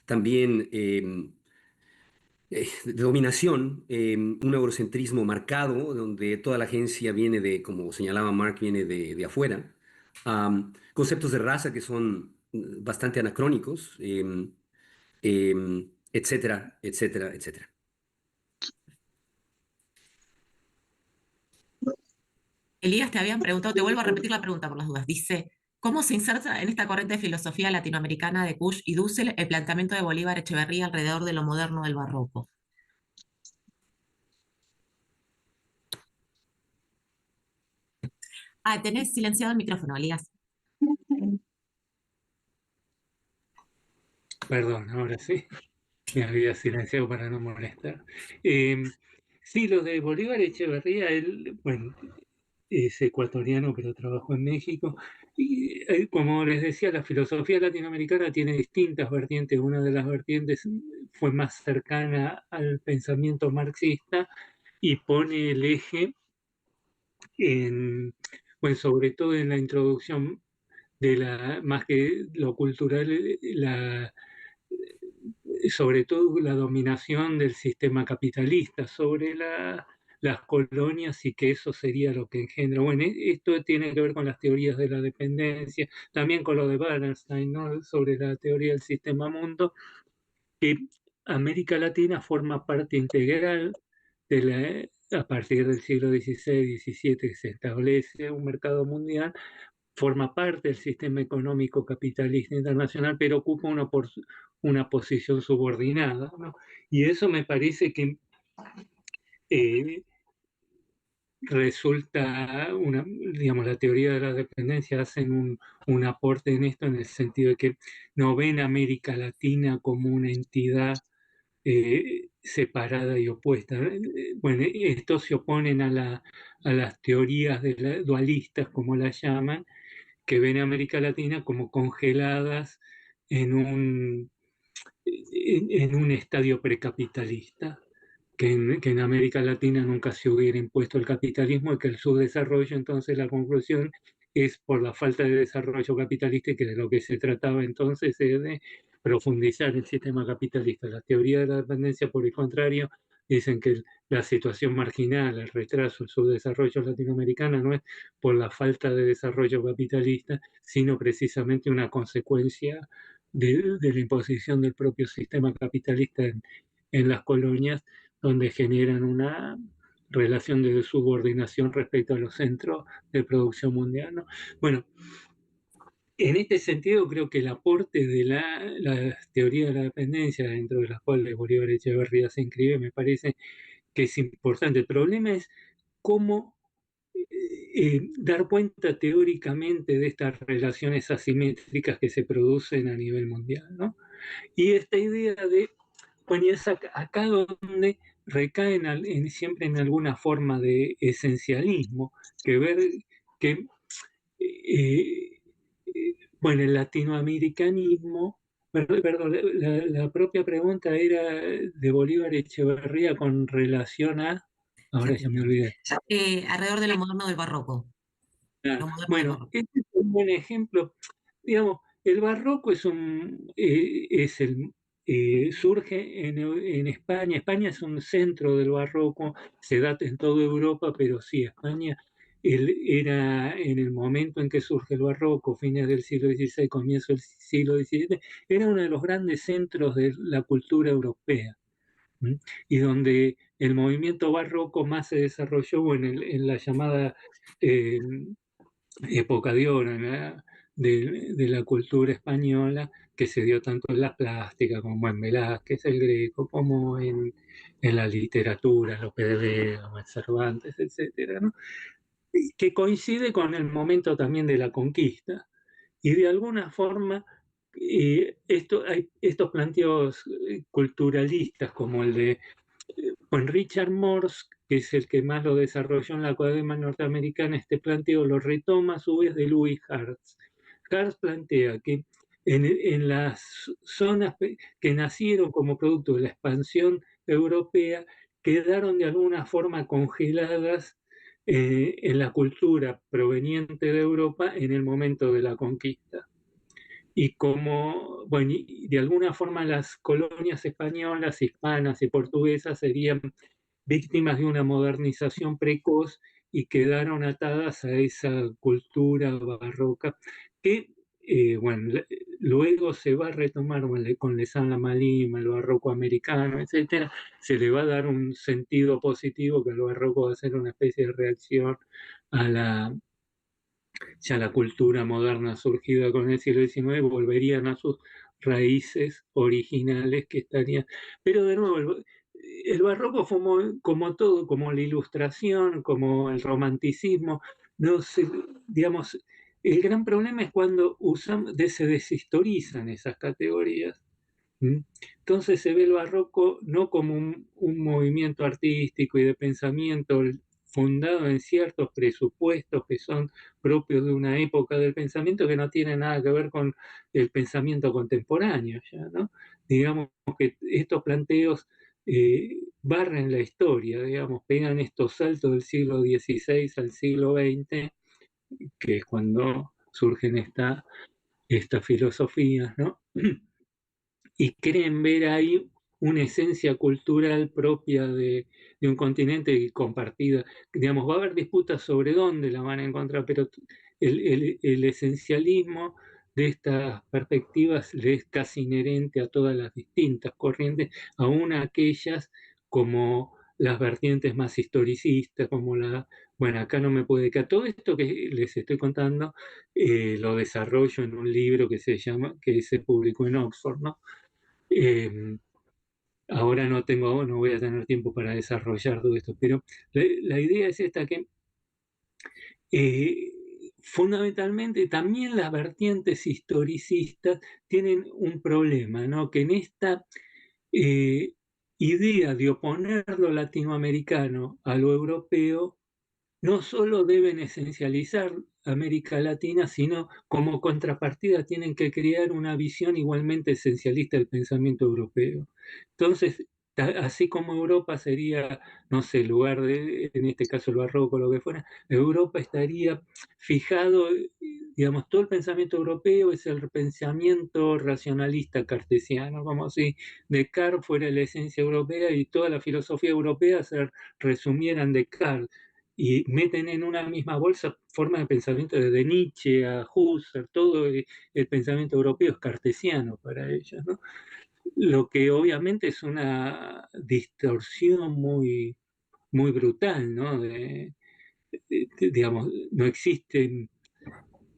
Speaker 5: también de dominación, un eurocentrismo marcado, donde toda la agencia viene como señalaba Mark, viene de afuera. Conceptos de raza que son bastante anacrónicos, etcétera, etcétera, etcétera.
Speaker 2: Elías, te habían preguntado, te vuelvo a repetir la pregunta por las dudas. Dice, ¿cómo se inserta en esta corriente de filosofía latinoamericana de Kusch y Dussel el planteamiento de Bolívar Echeverría alrededor de lo moderno del barroco? Tenés silenciado el micrófono, Elías.
Speaker 3: Perdón, ahora sí. Me había silenciado para no molestar. Sí, lo de Bolívar Echeverría, él, bueno, es ecuatoriano, pero trabajó en México. Y como les decía, la filosofía latinoamericana tiene distintas vertientes. Una de las vertientes fue más cercana al pensamiento marxista y pone el eje sobre todo en la introducción de más que lo cultural, sobre todo la dominación del sistema capitalista sobre las colonias y que eso sería lo que engendra. Bueno, esto tiene que ver con las teorías de la dependencia, también con lo de Bernstein, ¿no? Sobre la teoría del sistema mundo, que América Latina forma parte integral a partir del siglo XVI, XVII, que se establece un mercado mundial, forma parte del sistema económico capitalista internacional, pero ocupa una posición subordinada, ¿no? Y eso me parece que resulta, digamos, la teoría de la dependencia hacen un aporte en esto, en el sentido de que no ven a América Latina como una entidad separada y opuesta. Bueno, estos se oponen a las teorías dualistas, como las llaman, que ven a América Latina como congeladas en un estadio precapitalista, que en América Latina nunca se hubiera impuesto el capitalismo y que el subdesarrollo, entonces la conclusión es por la falta de desarrollo capitalista, y que de lo que se trataba entonces es de profundizar el sistema capitalista. La teoría de la dependencia, por el contrario, dicen que la situación marginal, el retraso, el subdesarrollo latinoamericano no es por la falta de desarrollo capitalista, sino precisamente una consecuencia de la imposición del propio sistema capitalista en las colonias, donde generan una relación de subordinación respecto a los centros de producción mundial, ¿no? Bueno, en este sentido creo que el aporte de la teoría de la dependencia, dentro de la cual Bolívar Echeverría se inscribe, me parece que es importante. El problema es cómo dar cuenta teóricamente de estas relaciones asimétricas que se producen a nivel mundial, ¿no? Y esta idea de, bueno, y es acá donde recaen siempre en alguna forma de esencialismo, que ver que, eh, bueno, el latinoamericanismo, perdón, la propia pregunta era de Bolívar Echeverría con relación a,
Speaker 2: Ya
Speaker 3: ahora
Speaker 2: te
Speaker 3: ya me
Speaker 2: digo.
Speaker 3: olvidé.
Speaker 2: Alrededor de lo moderno del barroco.
Speaker 3: Ah,
Speaker 2: Lo moderno del
Speaker 3: bueno,
Speaker 2: barroco.
Speaker 3: este es un buen ejemplo. Digamos, el barroco surge en España. España es un centro del barroco, se da en toda Europa, pero sí, España era en el momento en que surge el barroco, fines del siglo XVI, comienzo del siglo XVII, era uno de los grandes centros de la cultura europea. ¿M? Y donde el movimiento barroco más se desarrolló en la llamada eh, época de oro de la cultura española, que se dio tanto en la plástica como en Velázquez, el Greco, como en la literatura, Lope de Vega, Cervantes, etcétera, ¿no? Que coincide con el momento también de la conquista. Y de alguna forma, hay estos planteos culturalistas, como el de con Richard Morse, que es el que más lo desarrolló en la Academia Norteamericana, este planteo lo retoma a su vez de Louis Hartz. Hartz plantea que en las zonas que nacieron como producto de la expansión europea, quedaron de alguna forma congeladas en la cultura proveniente de Europa en el momento de la conquista. Y como, bueno, y de alguna forma las colonias españolas, hispanas y portuguesas serían víctimas de una modernización precoz y quedaron atadas a esa cultura barroca que, bueno, luego se va a retomar con Les Saint-Malin, el barroco americano, etcétera. Se le va a dar un sentido positivo, que el barroco va a ser una especie de reacción a la cultura moderna surgida con el siglo XIX, volverían a sus raíces originales que estarían. Pero de nuevo, el barroco fue como todo, como la ilustración, como el romanticismo, no se, digamos, el gran problema es cuando se deshistorizan esas categorías. Entonces se ve el barroco no como un movimiento artístico y de pensamiento fundado en ciertos presupuestos que son propios de una época del pensamiento, que no tiene nada que ver con el pensamiento contemporáneo, ya, ¿no? Digamos que estos planteos barren la historia, digamos, pegan estos saltos del siglo XVI al siglo XX, que es cuando surgen estas filosofías, ¿no? Y creen ver ahí una esencia cultural propia de un continente compartida. Digamos, va a haber disputas sobre dónde la van a encontrar, pero el esencialismo de estas perspectivas le es casi inherente a todas las distintas corrientes, aún a aquellas como las vertientes más historicistas, como bueno, acá no me puede quedar. Todo esto que les estoy contando lo desarrollo en un libro que se publicó en Oxford, ¿no? ahora no voy a tener tiempo para desarrollar todo esto, pero la idea es esta, que fundamentalmente también las vertientes historicistas tienen un problema, ¿no? Que en esta idea de oponer lo latinoamericano a lo europeo, no solo deben esencializar América Latina, sino como contrapartida tienen que crear una visión igualmente esencialista del pensamiento europeo. Entonces, así como Europa sería, no sé, lugar de, en este caso el barroco, lo que fuera, Europa estaría fijado, digamos, todo el pensamiento europeo es el pensamiento racionalista cartesiano, como si Descartes fuera la esencia europea y toda la filosofía europea se resumiera en Descartes, y meten en una misma bolsa formas de pensamiento desde Nietzsche a Husserl, todo el pensamiento europeo es cartesiano para ellos, ¿no? Lo que obviamente es una distorsión muy, muy brutal, ¿no? Digamos, no existe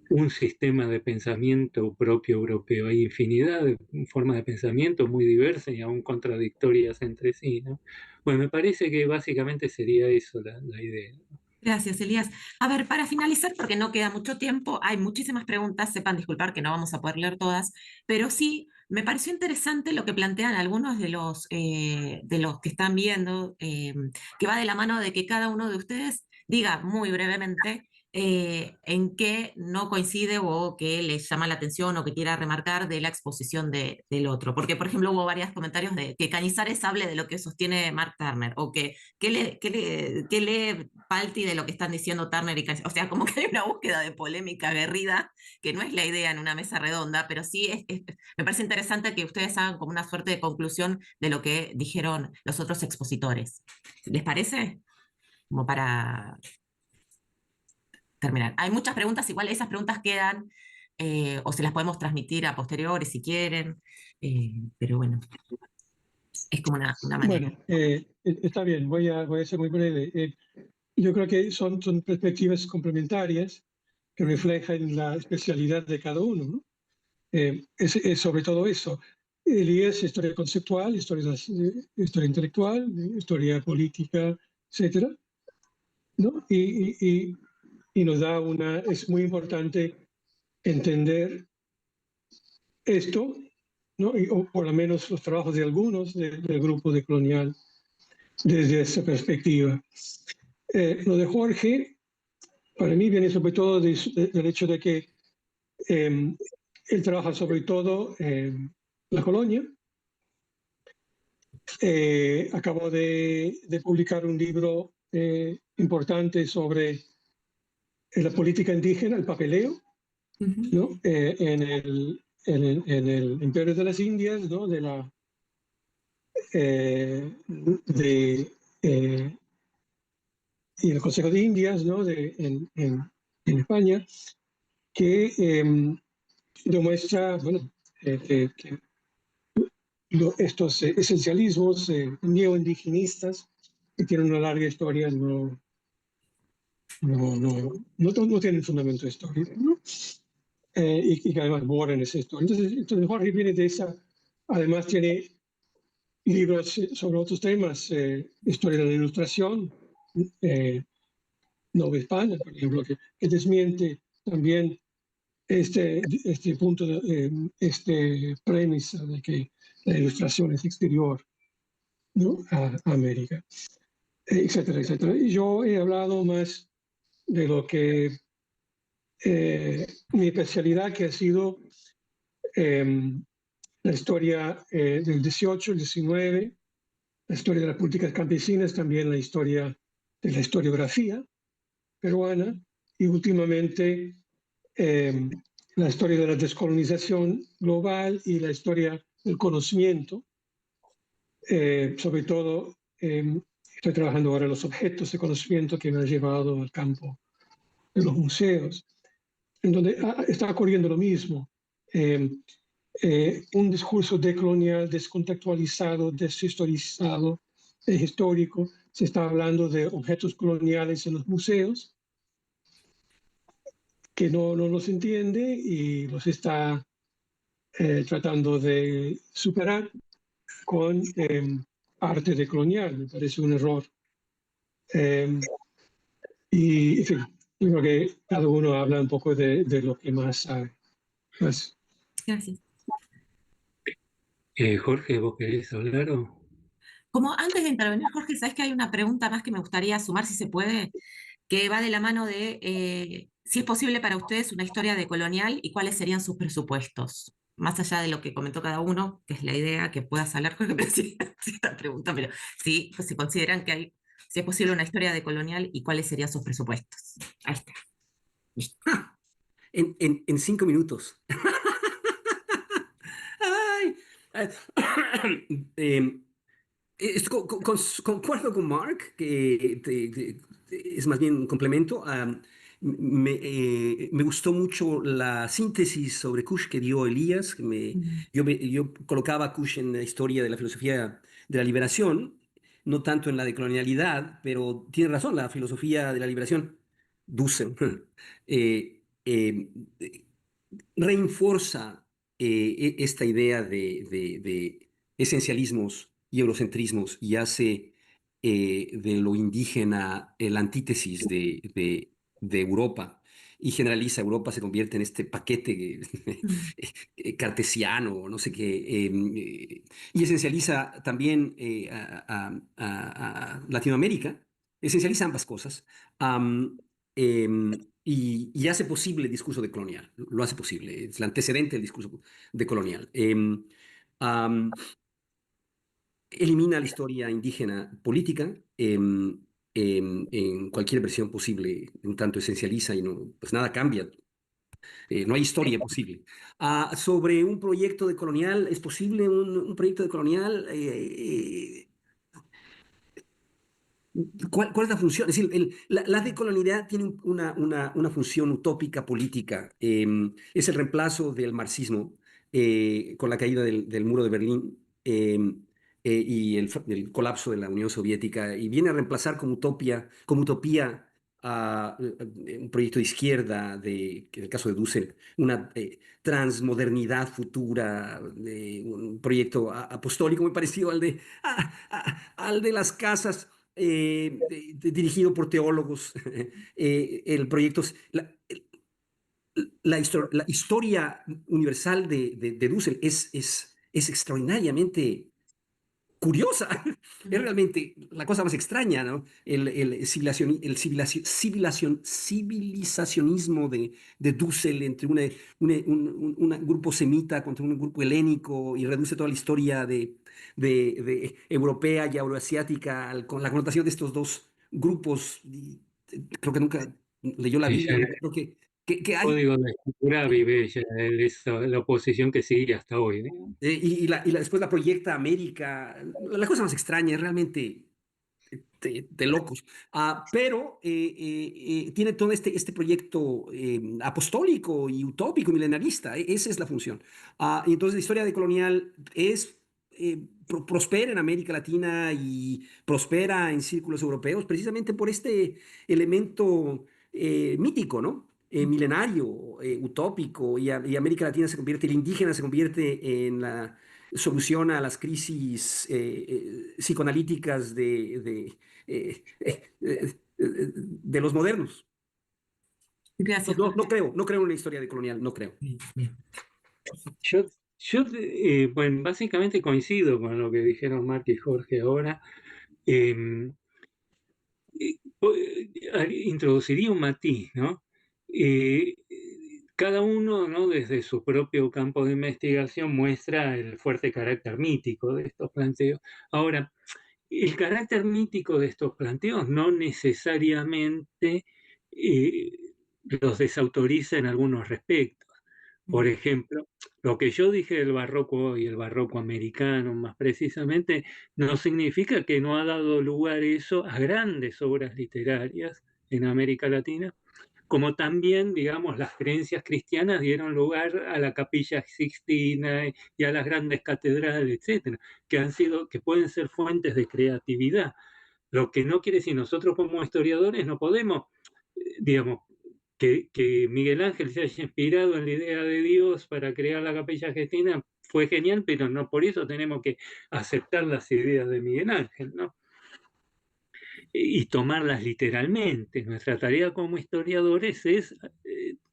Speaker 3: un sistema de pensamiento propio europeo, hay infinidad de formas de pensamiento muy diversas y aún contradictorias entre sí, ¿no? Bueno, me parece que básicamente sería eso la idea.
Speaker 2: Gracias, Elías. A ver, para finalizar, porque no queda mucho tiempo, hay muchísimas preguntas, sepan disculpar que no vamos a poder leer todas, pero sí, me pareció interesante lo que plantean algunos de los que están viendo, que va de la mano de que cada uno de ustedes diga muy brevemente en qué no coincide o qué les llama la atención o que quiera remarcar de la exposición del otro. Porque, por ejemplo, hubo varios comentarios de que Cañizares hable de lo que sostiene Mark Turner o que ¿qué lee Palti de lo que están diciendo Turner y Cañizares? O sea, como que hay una búsqueda de polémica aguerrida, que no es la idea en una mesa redonda, pero sí me parece interesante que ustedes hagan como una suerte de conclusión de lo que dijeron los otros expositores. ¿Les parece? Como para terminar. Hay muchas preguntas, igual esas preguntas quedan, o se las podemos transmitir a posteriori si quieren, pero bueno, es como una manera.
Speaker 6: Bueno, está bien, voy a ser muy breve. Yo creo que son perspectivas complementarias que reflejan la especialidad de cada uno, ¿no? Es sobre todo eso. Elías, historia conceptual, historia intelectual, historia política, etcétera, ¿no? Y nos da es muy importante entender esto, ¿no? O por lo menos los trabajos de algunos del grupo de Colonial desde esa perspectiva. Lo de Jorge, para mí viene sobre todo del hecho de que él trabaja sobre todo en la colonia. Acabó de publicar un libro importante sobre la política indígena, el papeleo, ¿no? En el Imperio de las Indias, ¿no? Y el Consejo de Indias, ¿no? En España, que demuestra, bueno, que estos esencialismos neoindigenistas que tienen una larga historia no tienen fundamento histórico, ¿no? Y que además borran esa historia. Entonces Jorge viene de esa, además tiene libros sobre otros temas, historia de la ilustración, Nueva España, por ejemplo, que desmiente también este punto, este premisa de que la ilustración es exterior, ¿no? a América, etcétera, etcétera. Y yo he hablado más de lo que mi especialidad, que ha sido la historia del 18, el 19, la historia de las políticas campesinas, también la historia de la historiografía peruana y últimamente la historia de la descolonización global y la historia del conocimiento. Sobre todo, estoy trabajando ahora en los objetos de conocimiento que me han llevado al campo de los museos, en donde está ocurriendo lo mismo. Un discurso decolonial, descontextualizado, deshistorizado, histórico. Se está hablando de objetos coloniales en los museos, que no los entiende y los está tratando de superar. con arte decolonial. Me parece un error. Eh, y, en fin, yo creo que cada uno habla un poco de lo que más sabe. Pues,
Speaker 2: Gracias.
Speaker 3: Jorge, ¿vos querés hablar o...?
Speaker 2: Como antes de intervenir, Jorge, sabes que hay una pregunta más que me gustaría sumar, si se puede, que va de la mano de si es posible para ustedes una historia decolonial y cuáles serían sus presupuestos. Más allá de lo que comentó cada uno, que es la idea que puedas hablar, Jorge, pero sí, sí esta pregunta, pero sí, pues, si consideran que hay, si es posible una historia decolonial y cuáles serían sus presupuestos. Ahí está. Listo.
Speaker 5: En 5 minutos. Ay, em, concuerdo con Mark, que es más bien un complemento. Me gustó mucho la síntesis sobre Kush que dio Elías. Yo colocaba a Kush en la historia de la filosofía de la liberación, no tanto en la decolonialidad, pero tiene razón, la filosofía de la liberación, Dussel, eh, eh, reinforza esta idea de esencialismos y eurocentrismos y hace de lo indígena la antítesis de Europa y generaliza. Europa se convierte en este paquete cartesiano, no sé qué, y esencializa también a Latinoamérica, esencializa ambas cosas. Am, y hace posible el discurso decolonial, lo hace posible, es el antecedente del discurso decolonial. Elimina la historia indígena política en cualquier versión posible, en tanto esencializa y no, pues nada cambia, no hay historia posible. Sobre un proyecto decolonial, ¿es posible un proyecto decolonial? ¿Cuál es la función? Es decir, la decolonialidad tiene una función utópica política. Es el reemplazo del marxismo con la caída del muro de Berlín y el colapso de la Unión Soviética. Y viene a reemplazar como utopía a un proyecto de izquierda, que en el caso de Dussel, una transmodernidad futura, un proyecto apostólico muy parecido al de las casas dirigido por teólogos. El proyecto, la historia universal de Dussel es extraordinariamente curiosa. Es realmente la cosa más extraña, ¿no? Civilizacionismo de Dussel entre un grupo semita contra un grupo helénico y reduce toda la historia de europea y euroasiática con la connotación de estos dos grupos. Creo que nunca leyó la
Speaker 3: Ella
Speaker 5: Biblia,
Speaker 3: en
Speaker 5: ¿no?
Speaker 3: el
Speaker 5: Creo que hay.
Speaker 3: código de escritura vive ella, la oposición que sigue hasta hoy, ¿no?
Speaker 5: Después la proyecta a América. La cosa más extraña, es realmente de locos. Pero tiene todo este proyecto apostólico y utópico, milenarista. Esa es la función. Y entonces la historia de colonial prospera en América Latina y prospera en círculos europeos precisamente por este elemento mítico, ¿no? Milenario, utópico, y América Latina se convierte, el indígena se convierte en la solución a las crisis psicoanalíticas de los modernos.
Speaker 2: Gracias,
Speaker 5: No,
Speaker 2: Jorge.
Speaker 5: no creo en una historia decolonial, no creo.
Speaker 2: Bien.
Speaker 3: Yo bueno, básicamente coincido con lo que dijeron Mark y Jorge ahora. Em, Introduciría un matiz, ¿no? Eh, Cada uno, ¿no?, desde su propio campo de investigación muestra el fuerte carácter mítico de estos planteos. Ahora, el carácter mítico de estos planteos no necesariamente eh, los desautoriza en algunos respectos. Por ejemplo, lo que yo dije del barroco y el barroco americano, más precisamente, no significa que no ha dado lugar eso a grandes obras literarias en América Latina, como también, digamos, las creencias cristianas dieron lugar a la Capilla Sixtina y a las grandes catedrales, etcétera, que pueden ser fuentes de creatividad. Lo que no quiere decir, nosotros como historiadores no podemos, digamos, que Miguel Ángel se haya inspirado en la idea de Dios para crear la Capilla Sixtina fue genial, pero no por eso tenemos que aceptar las ideas de Miguel Ángel, ¿no? Y tomarlas literalmente. Nuestra tarea como historiadores es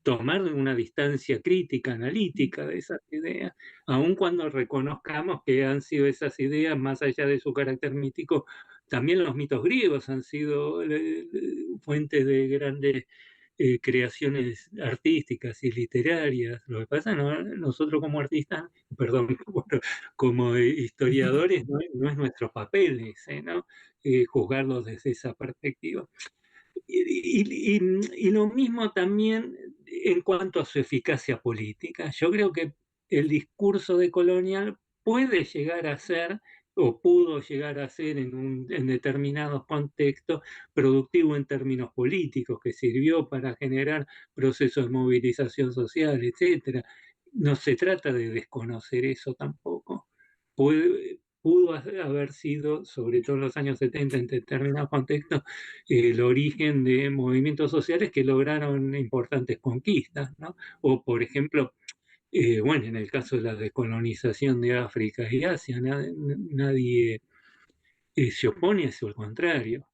Speaker 3: tomar una distancia crítica, analítica de esas ideas, aun cuando reconozcamos que han sido esas ideas, más allá de su carácter mítico, también los mitos griegos han sido fuentes de grandes creaciones artísticas y literarias. Lo que pasa, nosotros como artistas, perdón, como historiadores, no es nuestro papel ese, ¿no? Juzgarlos desde esa perspectiva. Y lo mismo también en cuanto a su eficacia política. Yo creo que el discurso decolonial puede llegar a ser, o pudo llegar a ser en determinados contextos, productivo en términos políticos, que sirvió para generar procesos de movilización social, etc. No se trata de desconocer eso tampoco. Pudo haber sido, sobre todo en los años 70, en determinados contextos, el origen de movimientos sociales que lograron importantes conquistas, ¿no? O, por ejemplo, bueno, en el caso de la descolonización de África y Asia, nadie se opone a eso, al contrario.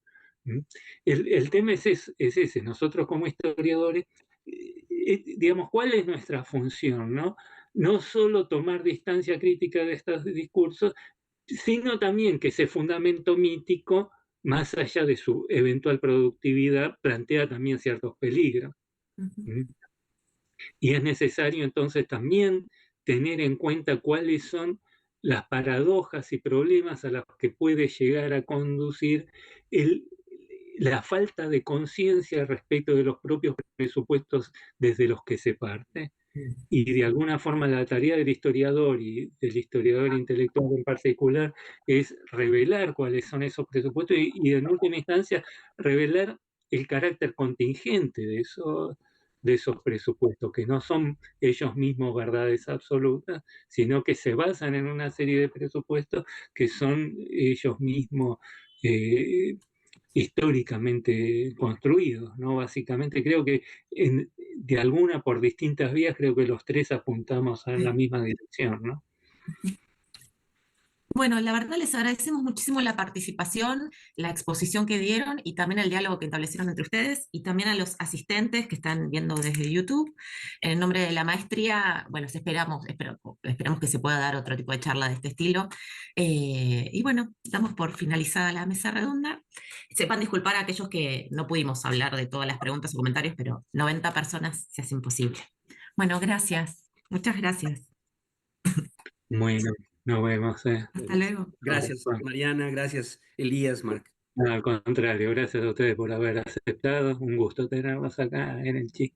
Speaker 3: El tema es ese. Nosotros como historiadores, digamos, ¿cuál es nuestra función, no? No solo tomar distancia crítica de estos discursos, sino también que ese fundamento mítico, más allá de su eventual productividad, plantea también ciertos peligros. Y es necesario entonces también tener en cuenta cuáles son las paradojas y problemas a los que puede llegar a conducir la falta de conciencia respecto de los propios presupuestos desde los que se parte. Y de alguna forma la tarea del historiador y del historiador intelectual en particular es revelar cuáles son esos presupuestos y en última instancia revelar el carácter contingente de esos presupuestos, que no son ellos mismos verdades absolutas, sino que se basan en una serie de presupuestos que son ellos mismos históricamente construidos, ¿no? Básicamente creo que de alguna, por distintas vías, creo que los tres apuntamos a la misma dirección, ¿no?
Speaker 2: Bueno, la verdad les agradecemos muchísimo la participación, la exposición que dieron y también el diálogo que establecieron entre ustedes y también a los asistentes que están viendo desde YouTube. En nombre de la maestría, bueno, esperamos que se pueda dar otro tipo de charla de este estilo. Y bueno, damos por finalizada la mesa redonda. Sepan disculpar a aquellos que no pudimos hablar de todas las preguntas o comentarios, pero 90 personas se hace imposible. Bueno, gracias. Muchas gracias.
Speaker 3: Bueno, nos vemos.
Speaker 2: Hasta luego.
Speaker 5: Gracias, Mariana. Gracias, Elías, Marc.
Speaker 3: Al contrario, gracias a ustedes por haber aceptado. Un gusto tenerlos acá en el CHI.